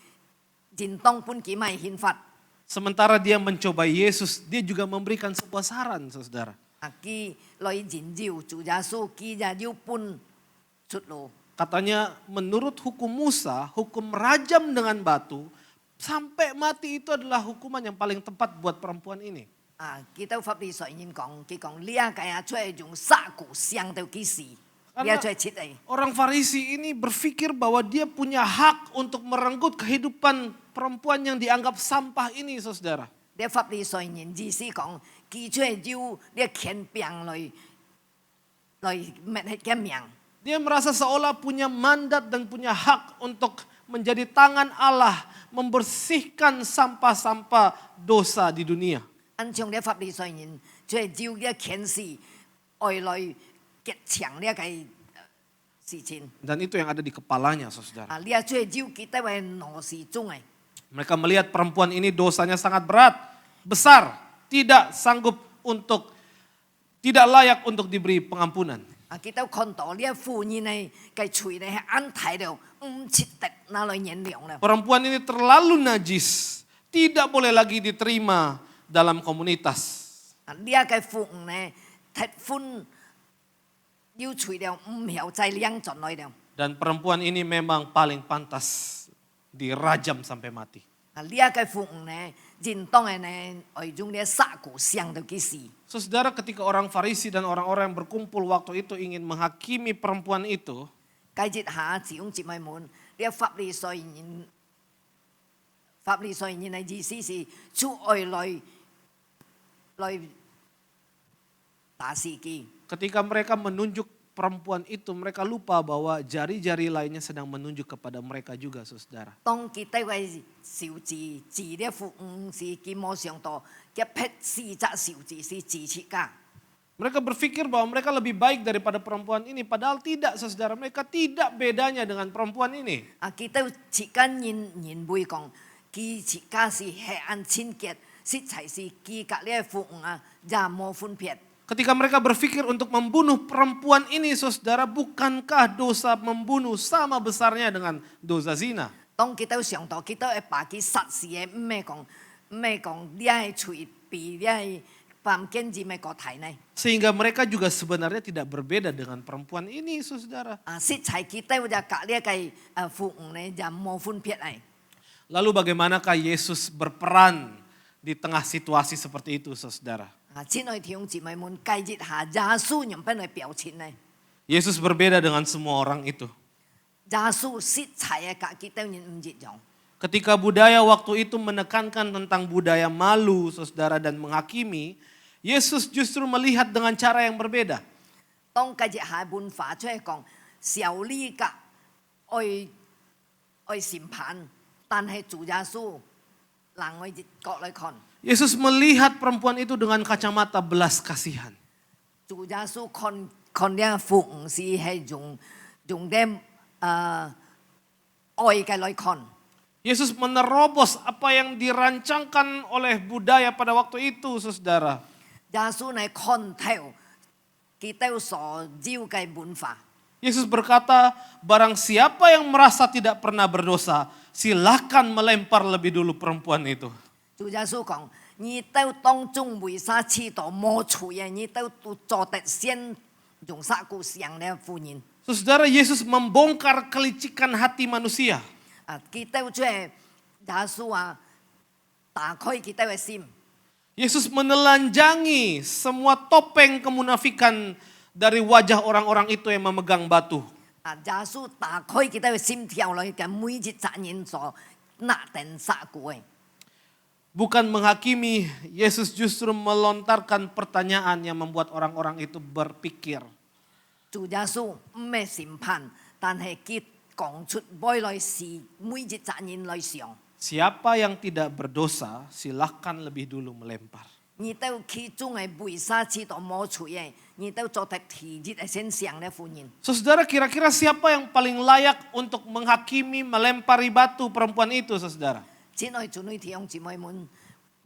人當本幾咪憲法？ Sementara dia mencoba Yesus, dia juga memberikan sebuah saran, saudara. 佢來研究主耶穌，佢就要搬出路。 Katanya menurut hukum Musa, hukum rajam dengan batu sampai mati itu adalah hukuman yang paling tepat buat perempuan ini. 佢到法利賽人講，佢講呢一個出嚟用殺骨傷到幾時？呢一出嚟切嚟。 Orang Farisi ini berpikir bahwa dia punya hak untuk merenggut kehidupan perempuan yang dianggap sampah ini, saudara. 啲法利賽人意思講，佢出嚟要呢權柄來滅佢嘅命。 Dia merasa seolah punya mandat dan punya hak untuk menjadi tangan Allah membersihkan sampah-sampah dosa di dunia. 按照啲法利賽人出嚟要呢權勢，外來結強呢個事情。 Dan itu yang ada di kepalanya, saudara. 呢一出嚟要佢都係羅事中嘅。 Mereka melihat perempuan ini dosanya sangat berat, besar, tidak sanggup untuk, tidak layak untuk diberi pengampunan. 佢都看到呢一婦人呢，佢嘴呢係安睇到唔切得那類原諒啦。 Perempuan ini terlalu najis, tidak boleh lagi diterima dalam komunitas. 呢一個婦人呢，鐵婚要除掉唔曉再兩盡來了。 Dan perempuan ini memang paling pantas dirajam sampai mati. 呢一個婦人呢，應當係呢，為中呢殺骨傷到幾時？ Saudara, ketika orang Farisi dan orang-orang yang berkumpul waktu itu ingin menghakimi perempuan itu, 繼節下弟兄姊妹們，呢個法利賽人嘅意思是出外來打司機。 ketika mereka menunjuk perempuan itu, mereka lupa bahwa jari-jari lainnya sedang menunjuk kepada mereka juga, saudara. 當佢哋為小字字呢婦人是佢冇上到，嘅撇四隻小字是自設㗎。 Mereka berpikir bahwa mereka lebih baik daripada perempuan ini, padahal tidak, saudara. Mereka tidak bedanya dengan perempuan ini. 佢都設間人會講，佢設家是黑暗清潔，實際是佢隔呢婦人也冇分別。 Ketika mereka berpikir untuk membunuh perempuan ini, saudara, bukankah dosa membunuh sama besarnya dengan dosa zina? 當佢都上到，佢都係把佢殺死嘅，唔係講呢係隨便呢係犯奸字咩個體呢？ Sehingga mereka juga sebenarnya tidak berbeda dengan perempuan ini, saudara. 實際佢都就隔呢個婦人呢就冇分別嚟。 Lalu bagaimanakah Yesus berperan di tengah situasi seperti itu, saudara? 親愛弟兄姊妹們，繼續下耶穌用邊嚟表現呢？ Yesus berbeda dengan semua orang itu. 耶穌實際嘅隔佢都唔一樣。 Ketika budaya waktu itu menekankan tentang budaya malu, saudara, dan menghakimi, Yesus justru melihat dengan cara yang berbeda. 當繼續下文化出嚟講，小利格愛審判，但係主耶穌人愛角來看， Yesus melihat perempuan itu dengan kacamata belas kasihan. 主耶穌看呢婦人是係用啲愛嘅來看。 Yesus menerobos apa yang dirancangkan oleh budaya pada waktu itu, saudara. 耶穌嚟看透佢哋所要嘅文化。 Yesus berkata, barang siapa yang merasa tidak pernah berdosa, silakan melempar lebih dulu perempuan itu. 主耶穌講：你哋當中為啥知道冇錯嘅？你哋都做得先用殺骨傷呢婦人。 Saudara, Yesus membongkar kelicikan hati manusia. 佢哋出嚟，耶穌打開佢哋嘅心。 Yesus menelanjangi semua topeng kemunafikan dari wajah orang-orang itu yang memegang batu. 耶穌打開佢哋嘅心跳來嘅每一責任所拿定殺骨嘅。bukan menghakimi, Yesus justru melontarkan pertanyaan yang membuat orang-orang itu berpikir. 主耶穌唔係審判，但係佢講出未來是每一責任來上。 Siapa yang tidak berdosa, silahkan lebih dulu melempar. 你都其中嘅為啥知道冇罪嘅，你都做得體熱嘅先上嘅夫人。 Saudara, kira-kira siapa yang paling layak untuk menghakimi, melempari batu perempuan itu, saudara? 親愛姊妹弟兄姊妹們，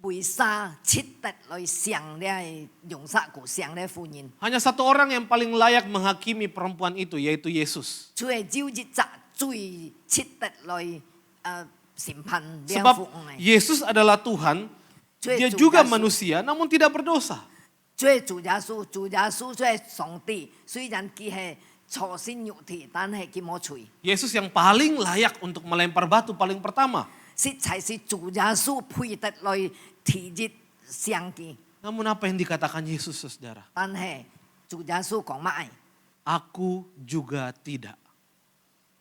為啥切得來上嘅用殺故上嘅夫人？ Hanya satu orang yang paling layak menghakimi perempuan itu, yaitu Yesus. 佢係照一責最切得來審判呢 Sebab 夫人嘅。 Yesus adalah Tuhan, dia juga manusia namun tidak berdosa. 最主耶穌，主耶穌最係上帝，雖然佢係錯身肉體，但係佢冇罪。 Yesus yang paling layak untuk melempar batu paling pertama. 實才是主耶穌配得來體熱上佢， Namun apa yang dikatakan Yesus, saudara? 但係主耶穌講乜？ Aku juga tidak.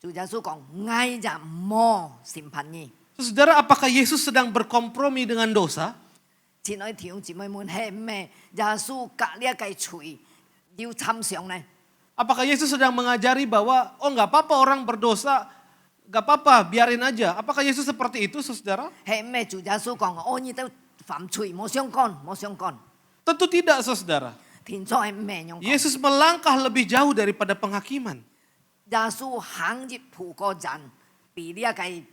主耶穌講：愛就冇審判你。 Saudara, apakah Yesus sedang berkompromi dengan dosa? 親愛弟兄姊妹們，係咩？耶穌隔呢一計罪要參上呢？ Apakah Yesus sedang mengajari bahwa nggak apa-apa orang berdosa, nggak apa-apa biarin aja? Apakah Yesus seperti itu, saudara? 係咩？主耶穌講：你都犯罪，冇相干，冇相干。 Tentu tidak, saudara. 天主係咩樣講？ Yesus melangkah lebih jauh daripada penghakiman. 耶穌行入葡個人，比呢一計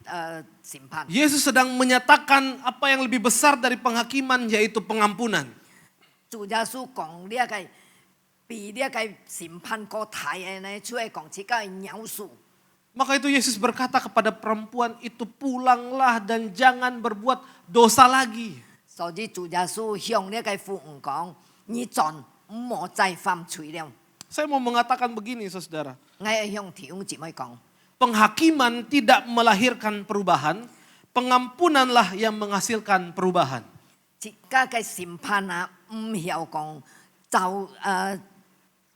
審判。 Yesus sedang menyatakan apa yang lebih besar dari penghakiman, yaitu pengampunan. 主耶穌講呢一計，比呢一計審判個大嘅呢，出嚟講自己係描述。 Maka itu Yesus berkata kepada perempuan itu, pulanglah dan jangan berbuat dosa lagi. 所以主耶穌向呢一計婦人講：你盡唔好再犯罪了。 Saya mau mengatakan begini, saudara. 我係向弟兄姊妹講。 Penghakiman tidak melahirkan perubahan, pengampunanlah yang menghasilkan perubahan. 自家嘅審判啊，唔曉講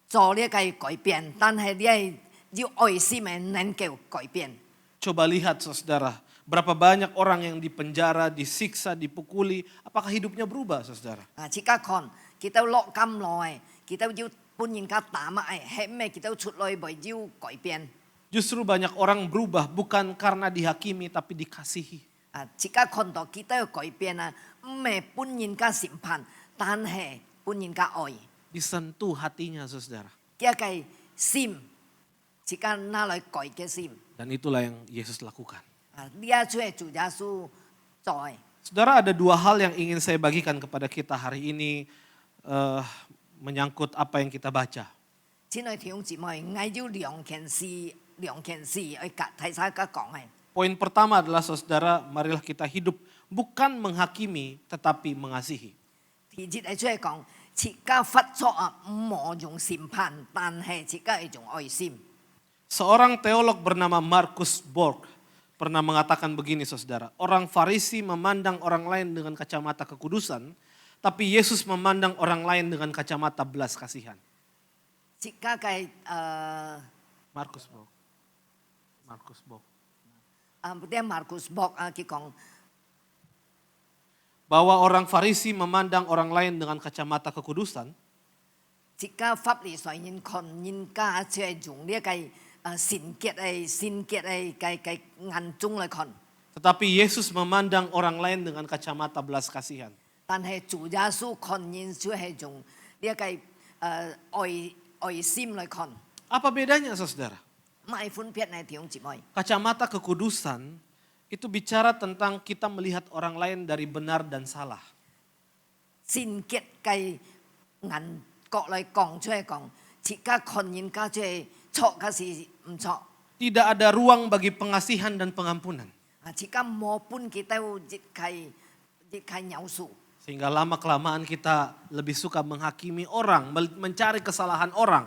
做呢一個改變，但係你係要愛心嘅能夠改變。 Coba lihat, saudara, berapa banyak orang yang dipenjara, disiksa, dipukuli, apakah hidupnya berubah, saudara? 自家看，佢都落咁耐，佢都要半人家打乜嘅，係咩？佢都出來為要改變。 Justru banyak orang berubah bukan karena dihakimi tapi dikasihi. 自家看到佢都要改變啊，唔係半人家審判，但係半人家愛。 Disentuh hatinya, saudara. 一個心，自家拿來改嘅心。 Dan itulah yang Yesus lakukan. 呢一出係主耶穌做嘅。 Saudara, ada dua hal yang ingin saya bagikan kepada kita hari ini menyangkut apa yang kita baca. 親愛弟兄姊妹，我要兩件事去睇晒家講嘅。 Poin pertama adalah, saudara, marilah kita hidup bukan menghakimi tetapi mengasihi. 第二係出嚟講，自家發錯啊，唔好用審判，但係自家係用愛心。 Seorang teolog bernama Marcus Borg pernah mengatakan begini, saudara. Orang Farisi memandang orang lain dengan kacamata kekudusan, tapi Yesus memandang orang lain dengan kacamata belas kasihan. 自家嘅Marcus Borg. Marcus Borg. 啲 Marcus Borg 佢講， Bahwa orang Farisi memandang orang lain dengan kacamata kekudusan, 自家法利賽人看人家即係用呢一個善潔嘅眼中嚟看， tetapi Yesus memandang orang lain dengan kacamata belas kasihan. 但係主耶穌看人就係用呢一個愛心嚟看， Apa bedanya, saudara? 唔係分別嘅弟兄姊妹。 Kacamata kekudusan itu bicara tentang kita melihat orang lain dari benar dan salah. 善潔嘅眼角嚟講出嚟講，自家看人家即係錯嘅事唔錯， Tidak ada ruang bagi pengasihan dan pengampunan. 自家冇半佢都亦係有數。 Sehingga lama-kelamaan kita lebih suka menghakimi orang, mencari kesalahan orang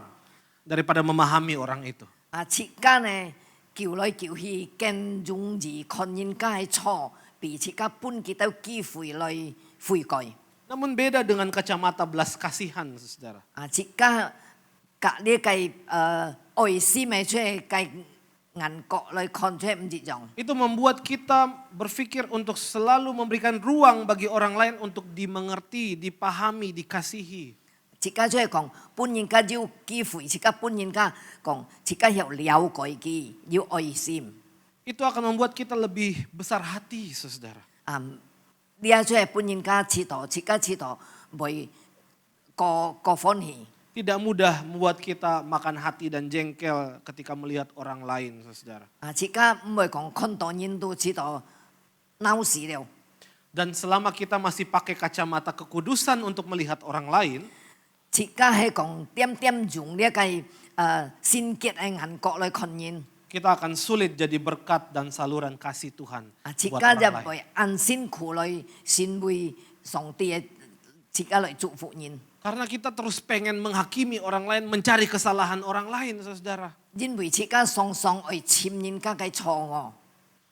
daripada memahami orang itu. 自家呢叫來叫去更容易看人家係錯，比自家半佢都機會來悔改。 Namun beda dengan kacamata belas kasihan, saudara. 自家隔呢個愛心嘅出嚟嘅眼角來看出唔一樣。 Itu membuat kita berpikir untuk selalu memberikan ruang bagi orang lain untuk dimengerti, dipahami, dikasihi. 自家出嚟講，本人家要機會，自家本人家講，自家要了解佢，要愛心。 Itu akan membuat kita lebih besar hati, saudara. 你出嚟本人家知道，自家知道，會個歡喜。 Tidak mudah membuat kita makan hati dan jengkel ketika melihat orang lain, saudara. 自家唔會講看到人都知道嬲死了。 Dan selama kita masih pakai kacamata kekudusan untuk melihat orang lain, 自家係講點點用呢個聖潔嘅眼角來看人。 kita akan sulit jadi berkat dan saluran kasih Tuhan 自 buat 家就 orang lain. 會按辛苦來善為上帝嘅自家來祝福人。 Karena kita terus pengen menghakimi orang lain, mencari kesalahan orang lain, saudara. 因為自家常常愛簽人家嘅錯誤。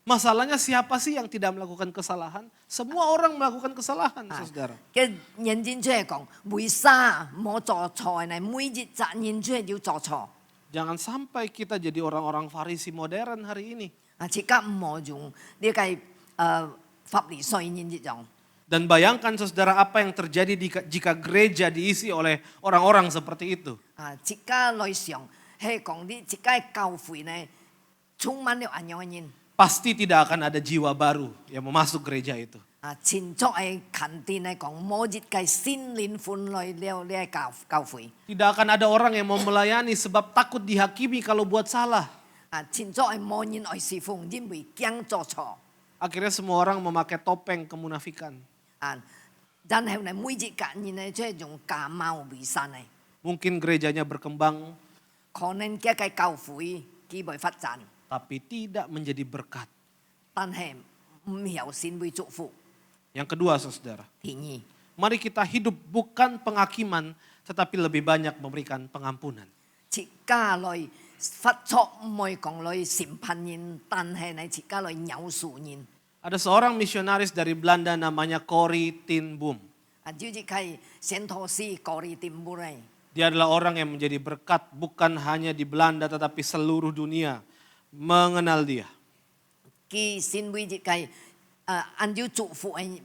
Masalahnya siapa sih yang tidak melakukan kesalahan? Semua orang melakukan kesalahan, saudara. 嘅認真出嚟講，為啥冇做錯呢？每日責任出嚟要做錯。 Jangan sampai kita jadi orang-orang Farisi modern hari ini. 自家唔好用呢個法律衰人一樣。 Dan bayangkan saudara apa yang terjadi jika gereja diisi oleh orang-orang seperti itu. 自家來想係講啲自家嘅教會呢，充滿了咁樣嘅人。 Pasti tidak akan ada jiwa baru yang mau masuk gereja itu. 前作係近啲嚟講，冇一個新靈魂來了呢個教會。 Tidak akan ada orang yang mau melayani sebab takut dihakimi kalau buat salah. 前作係冇人愛侍奉，因為驚做錯。 Akhirnya semua orang memakai topeng kemunafikan. 然後呢，每一個人呢，即係用假冒為善呢， Mungkin gerejanya berkembang 可能嘅個教會佢會發展， tapi tidak menjadi berkat. 但係唔有善會祝福。 Yang kedua, saudara, 第二， mari kita hidup bukan penghakiman tetapi lebih banyak memberikan pengampunan. 自家來發錯唔係講來審判人，但係呢，自家來饒恕人。 Ada seorang misionaris dari Belanda namanya Corrie ten Boom. 就是係聖陀師嗰啲點樣呢？ Dia adalah orang yang menjadi berkat bukan hanya di Belanda tetapi seluruh dunia mengenal dia. 佢先為一個按照祝福嘅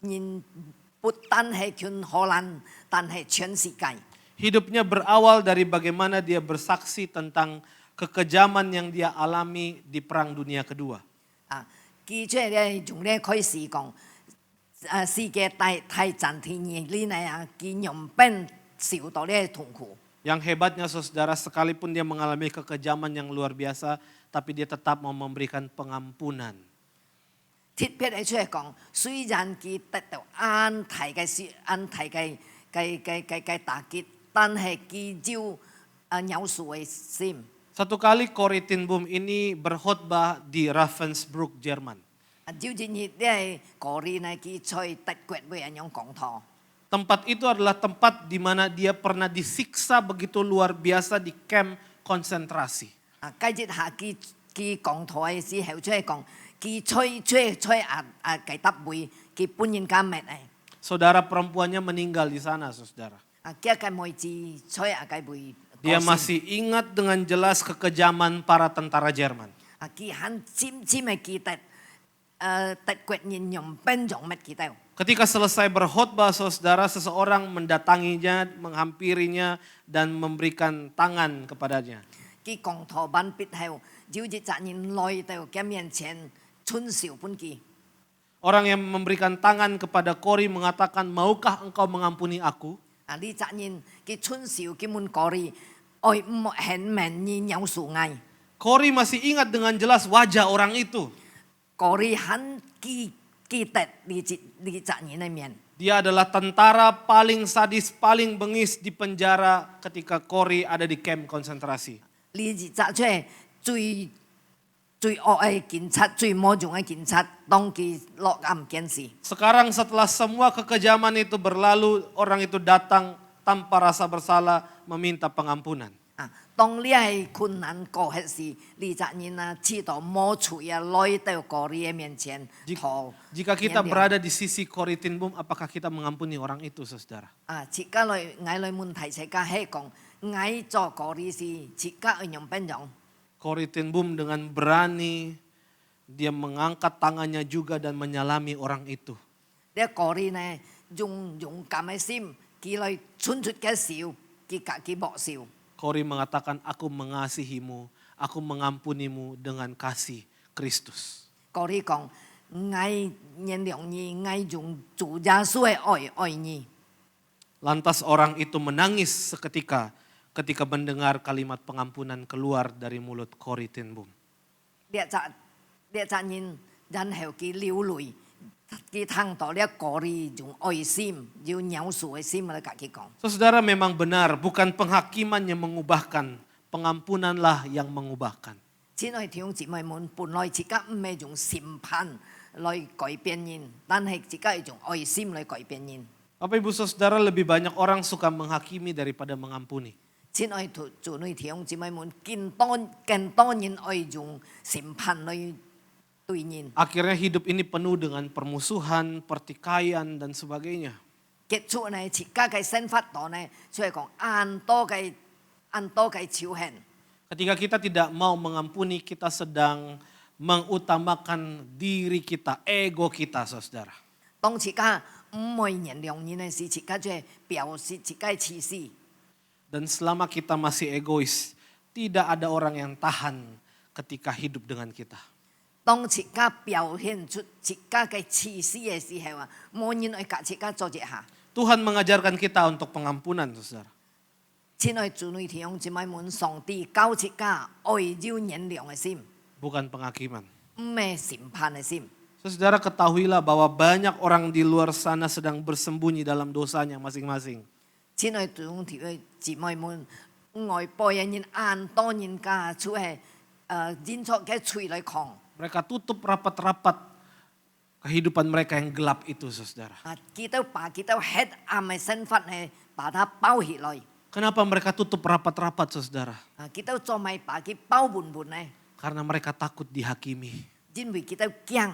人，不單係全荷蘭，但係全世界。 Hidupnya berawal dari bagaimana dia bersaksi tentang kekejaman yang dia alami di Perang Dunia Kedua. 佢出嚟咧用咧開始講，世界大戰天呢佢用兵受到咧痛苦。 Yang hebatnya saudara, sekalipun dia mengalami kekejaman yang luar biasa, tapi dia tetap mau memberikan pengampunan. 特別係出嚟講，雖然佢得到安提嘅打擊，但係佢照饒恕嘅心。 Satu kali Corrie ten Boom ini berkhotbah di Ravensbrück, Jerman. 照住呢啲嗰啲呢，佢在德國會咁樣講堂。 Tempat itu adalah tempat di mana dia pernah disiksa begitu luar biasa di camp konsentrasi. 繼續下佢講堂嘅時候出嚟講，佢吹計得會，佢本人家滅誒。 Saudara perempuannya meninggal di sana, saudara. 佢嘅妹子吹計會。 Dia masih ingat dengan jelas kekejaman para tentara Jerman. 佢很尖嘅記得，德國人用兵用乜記得。 Ketika selesai berkhotbah, saudara, seseorang mendatanginya, menghampirinya, dan memberikan tangan kepadanya. 佢講堂完畢後，有一責任來到佢面前春笑本記。 Orang yang memberikan tangan kepada Corrie mengatakan, maukah engkau mengampuni aku? 呢責任佢春笑佢們講啲，愛唔很明顯有數嗌。 Corrie masih ingat dengan jelas wajah orang itu. 講啲很記得呢責任裏面。 Dia adalah tentara paling sadis, paling bengis di penjara ketika Corrie ada di camp konsentrasi. 呢責出係最惡嘅警察，最冇用嘅警察，當佢落暗件事。 Sekarang setelah semua kekejaman itu berlalu, orang itu datang tanpa rasa bersalah meminta pengampunan. 當你係困難過嘅事，呢責任知道冇錯啊，來到嗰啲面前討。 Jika kita berada di sisi Corrie ten Boom, apakah kita mengampuni orang itu, saudara? 自家來問題，自家係講，愛做嗰啲事，自家用邊種？ Corrie ten Boom dengan berani, dia mengangkat tangannya juga dan menyalami orang itu. 呢個呢，用勇敢嘅心，佢來伸出嘅手，佢家己莫笑。 Corrie mengatakan, aku mengasihimu, aku mengampunimu dengan kasih Kristus. 個呢講，愛原諒你，愛用主耶穌嘅愛愛你。 Lantas orang itu menangis seketika ketika mendengar kalimat pengampunan keluar dari mulut Corrie ten Boom. 呢一陣然後佢流淚，佢聽到呢個呢用愛心，要饒恕嘅心嚟家己講。 Saudara, memang benar, bukan penghakiman yang mengubahkan, pengampunanlah yang mengubahkan. 親愛弟兄姊妹們，本來自己唔係用審判來改變人，但係自己係用愛心來改變人。 Bapak Ibu Saudara, lebih banyak orang suka menghakimi daripada mengampuni. 親愛主女弟兄姊妹們，更多人愛用審判來對人， Akhirnya hidup ini penuh dengan permusuhan, pertikaian, dan sebagainya. 結束呢自家嘅生活度呢，就係講按多嘅仇恨。 Ketika kita tidak mau mengampuni, kita sedang mengutamakan diri kita, ego kita, saudara. 當自家唔會原諒人嘅時，自家就係表示自己嘅自私。 Dan selama kita masih egois, tidak ada orang yang tahan ketika hidup dengan kita. 當自家表現出自家嘅自私嘅時候啊，冇人會夾自家做一下。 Tuhan mengajarkan kita untuk pengampunan, saudara. 親愛主女弟兄姊妹們，上帝教自家愛要原諒嘅心， Bukan penghakiman. 唔係審判嘅心。 Saudara, ketahuilah bahwa banyak orang di luar sana sedang bersembunyi dalam dosanya masing-masing. 親愛弟兄姊妹們，外邦人按多人家出係演出嘅嘴來講。 Mereka tutup rapat-rapat kehidupan mereka yang gelap itu, saudara. kita把kita黑暗嘅生活呢，把它包起來。 Kenapa mereka tutup rapat-rapat, saudara? kita 做咪把佢包滿滿呢， Karena mereka takut dihakimi. 因為kita驚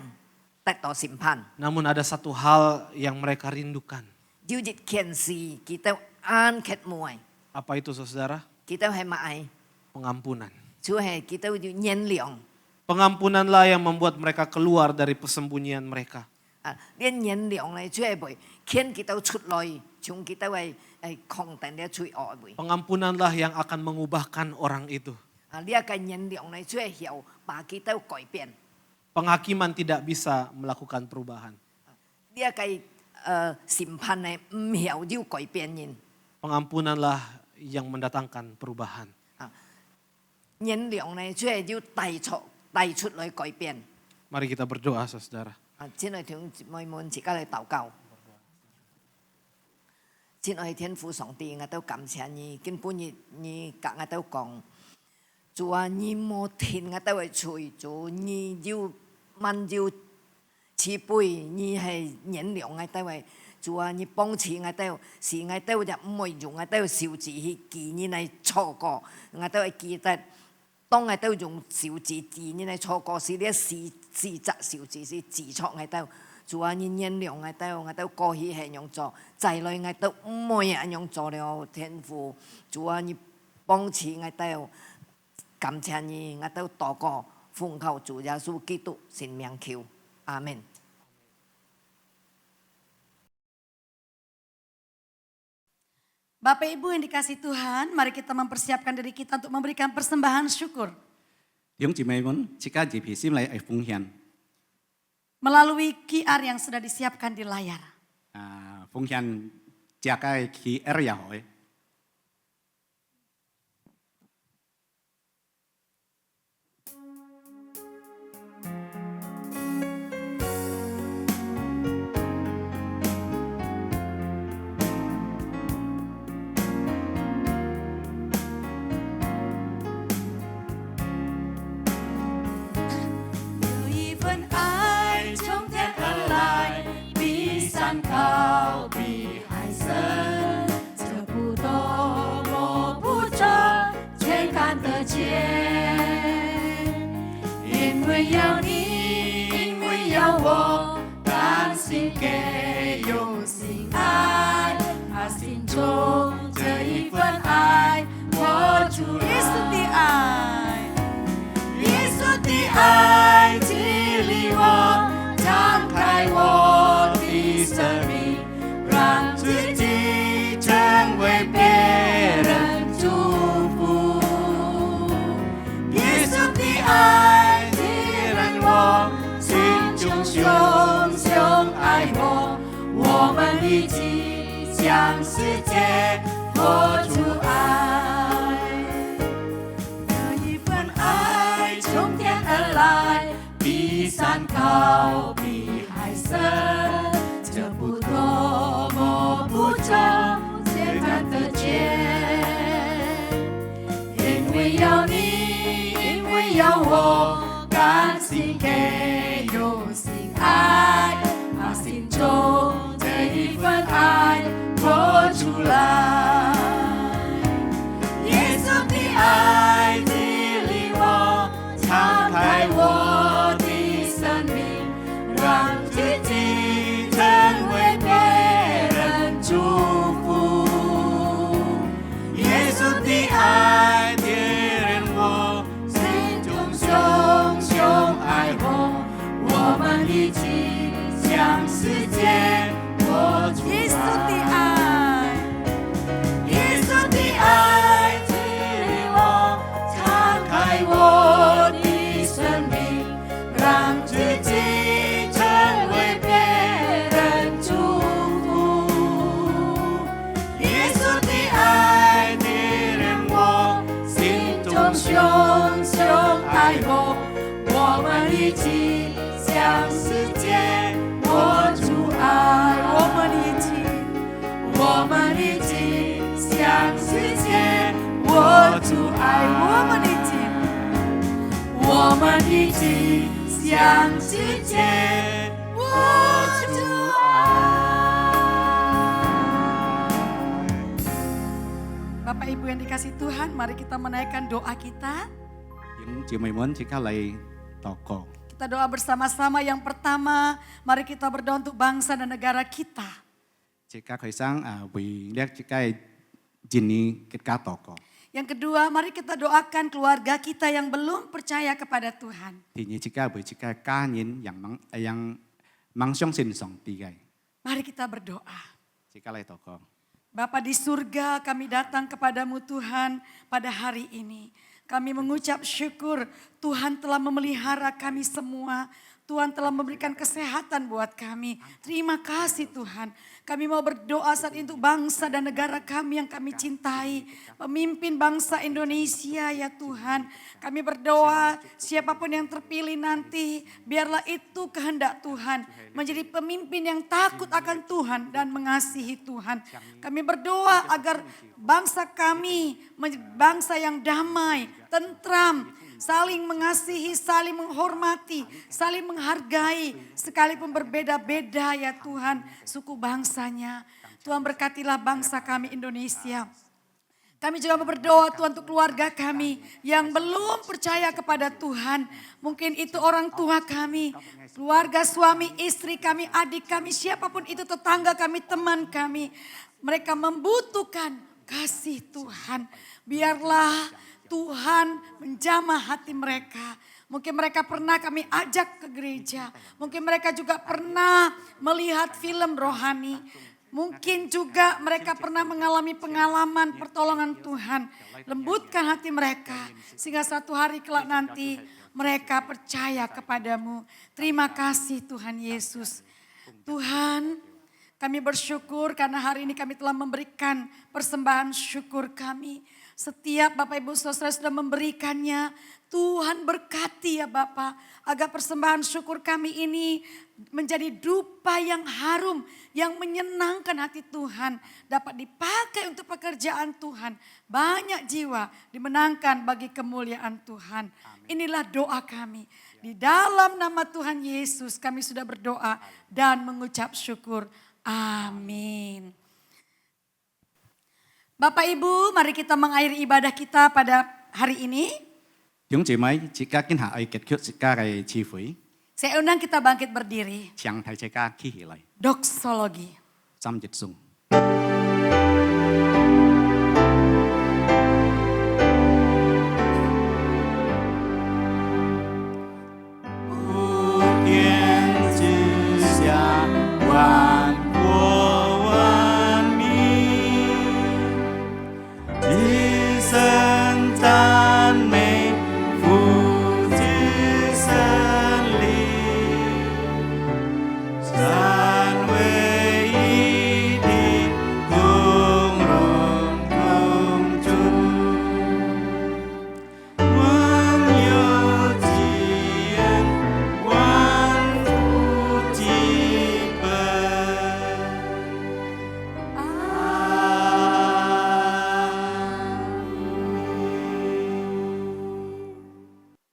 得到審判。 Namun ada satu hal yang mereka rindukan. 有一件事kita安揭門， Apa itu, saudara? kita 係咪？ Pengampunan. 就係kita 要原諒。 Pengampunanlah yang membuat mereka keluar dari persembunyian mereka. 呢原諒呢，就係會khiến kita出來，從kita係抗定呢罪惡會。 Pengampunanlah yang akan mengubahkan orang itu. 呢一個原諒呢，就係要把kita改變。 Penghakiman tidak bisa melakukan perubahan. 呢一個審判呢，唔係要改變人。 Pengampunanlah yang mendatangkan perubahan. 原諒呢，就係要帶出來改變。 Mari kita berdoa, saudara. 親愛弟兄姊妹們，自家嚟禱告。親愛天父上帝，我都感謝你，根本你甲我都講，主啊，你冇聽我都會吹，主你要萬要慈悲，你係原諒我都會，主啊，你幫持我都，是我都就唔會用我都小字去記你嚟錯過，我都會記得。 當我都用小字字，你嚟錯過是呢事實小字是字錯我都，主啊，你原諒我都過去係樣做，仔女我都唔會係樣做了，天父，主啊，你幫持我都，感謝你，我都禱告，奉靠主耶穌基督聖名求，阿門。 Bapak Ibu yang dikasih Tuhan, mari kita mempersiapkan diri kita untuk memberikan persembahan syukur. 弟兄姊妹們，即刻熱皮心嚟奉獻。 Melalui QR yang sudah disiapkan di layar. 奉獻即個 QR 也好嘅。 有一份愛從天而來，比山高，比海深，測不透，摸不着，卻看得見。因為有你，因為有我，甘心給，用心愛，他心中這一份愛，我主耶穌的愛。一起向世界活出爱。那一份爱从天而来，比山高，比海深，这不多么不中，却看得见。因为有你，因为有我，甘心给有心爱，把心中这一份爱活出来。耶稣的爱激励我，敞开我的生命，让自己成为别人祝福。耶稣的爱点燃我心中熊熊爱火，我们一起向世界活出耶稣的爱。爱，耶稣的爱激励我，敞开我的生命，让自己成为别人祝福。耶稣的爱点燃我心中熊熊爱火，我们一起向世界活出爱。我们一起向世界活出爱。我们一起向世界活出爱。 Bapak Ibu yang dikasih Tuhan, mari kita menaikkan doa kita. Những chị mày muốn chỉ các lời祷告. Kita doa bersama-sama. Yang pertama, mari kita berdoa untuk bangsa dan negara kita. Chị các hồi sáng vì nét chị cái jini kita祷告. Yang kedua, mari kita doakan keluarga kita yang belum percaya kepada Tuhan. Thì như chị cái với chị cái cá nhân yang mang相信上帝嘅. Mari kita berdoa. Chị các lời祷告. Bapa di surga, kami datang kepadamu Tuhan pada hari ini. Kami mengucap syukur Tuhan telah memelihara kami semua. Tuhan telah memberikan kesehatan buat kami. Terima kasih Tuhan. Kami mau berdoa saat ini untuk bangsa dan negara kami yang kami cintai. Pemimpin bangsa Indonesia ya Tuhan. Kami berdoa siapapun yang terpilih nanti, biarlah itu kehendak Tuhan. Menjadi pemimpin yang takut akan Tuhan dan mengasihi Tuhan. Kami berdoa agar bangsa kami menjadi bangsa yang damai, tentram, saling mengasihi, saling menghormati, saling menghargai. Sekalipun berbeda-beda ya Tuhan suku bangsanya. Tuhan berkatilah bangsa kami Indonesia. Kami juga berdoa Tuhan untuk keluarga kami yang belum percaya kepada Tuhan. Mungkin itu orang tua kami, keluarga suami, istri kami, adik kami, siapapun itu tetangga kami, teman kami. Mereka membutuhkan kasih Tuhan. Biarlah Tuhan menjamah hati mereka. Mungkin mereka pernah kami ajak ke gereja. Mungkin mereka juga pernah melihat film rohani. Mungkin juga mereka pernah mengalami pengalaman pertolongan Tuhan. Lembutkan hati mereka sehingga suatu hari kelak nanti mereka percaya kepadamu. Terima kasih Tuhan Yesus. Tuhan, kami bersyukur karena hari ini kami telah memberikan persembahan syukur kami. Setiap Bapak Ibu Saudara sudah memberikannya. Tuhan berkati ya Bapak, agar persembahan syukur kami ini menjadi dupa yang harum, yang menyenangkan hati Tuhan, dapat dipakai untuk pekerjaan Tuhan. Banyak jiwa dimenangkan bagi kemuliaan Tuhan. Inilah doa kami. Di dalam nama Tuhan Yesus kami sudah berdoa dan mengucap syukur. Amin. Bapak Ibu, mari kita mengakhiri ibadah kita pada hari ini. Chúng chị mấy chị các kiến hạ ai kết thúc chị các cái chi phí. Saya undang kita bangkit berdiri. Chẳng thấy chị các khi lại. Doksologi. Trăm dịch sung.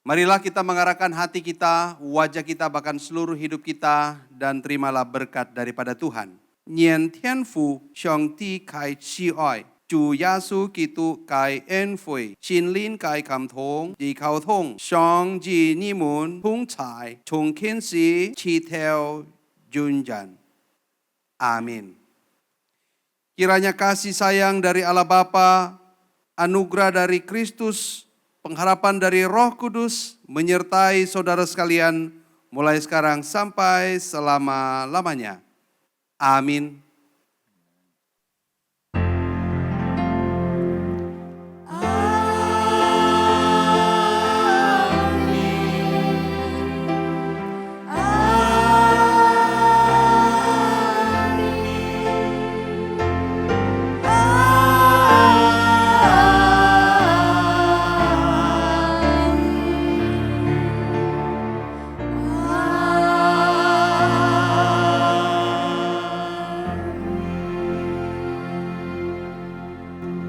Marilah kita mengarahkan hati kita, wajah kita, bahkan seluruh hidup kita, dan terimalah berkat daripada Tuhan. Nian Tian Fu, Xiong Ti Kai Chi Oi, Chủ Giêsu Kitô Kai En Phui, Xin Linh Kai Kam Thong, Di Khao Thong, Xiong Ji Ni Mun, Hung Cai, Chung Kin Si, Chi Theo Jun Jan. Amin. Kiranya kasih sayang dari Allah Bapa, anugerah dari Kristus, pengharapan dari Roh Kudus menyertai saudara sekalian mulai sekarang sampai selama-lamanya. Amin.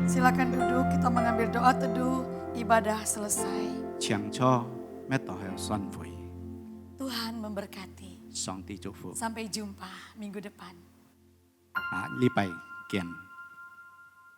Silakan duduk, kita mengambil doa teduh, ibadah selesai. 抢错咩都系算会， Tuhan memberkati. 上帝祝福 Sampai jumpa minggu depan. 啊，礼拜见。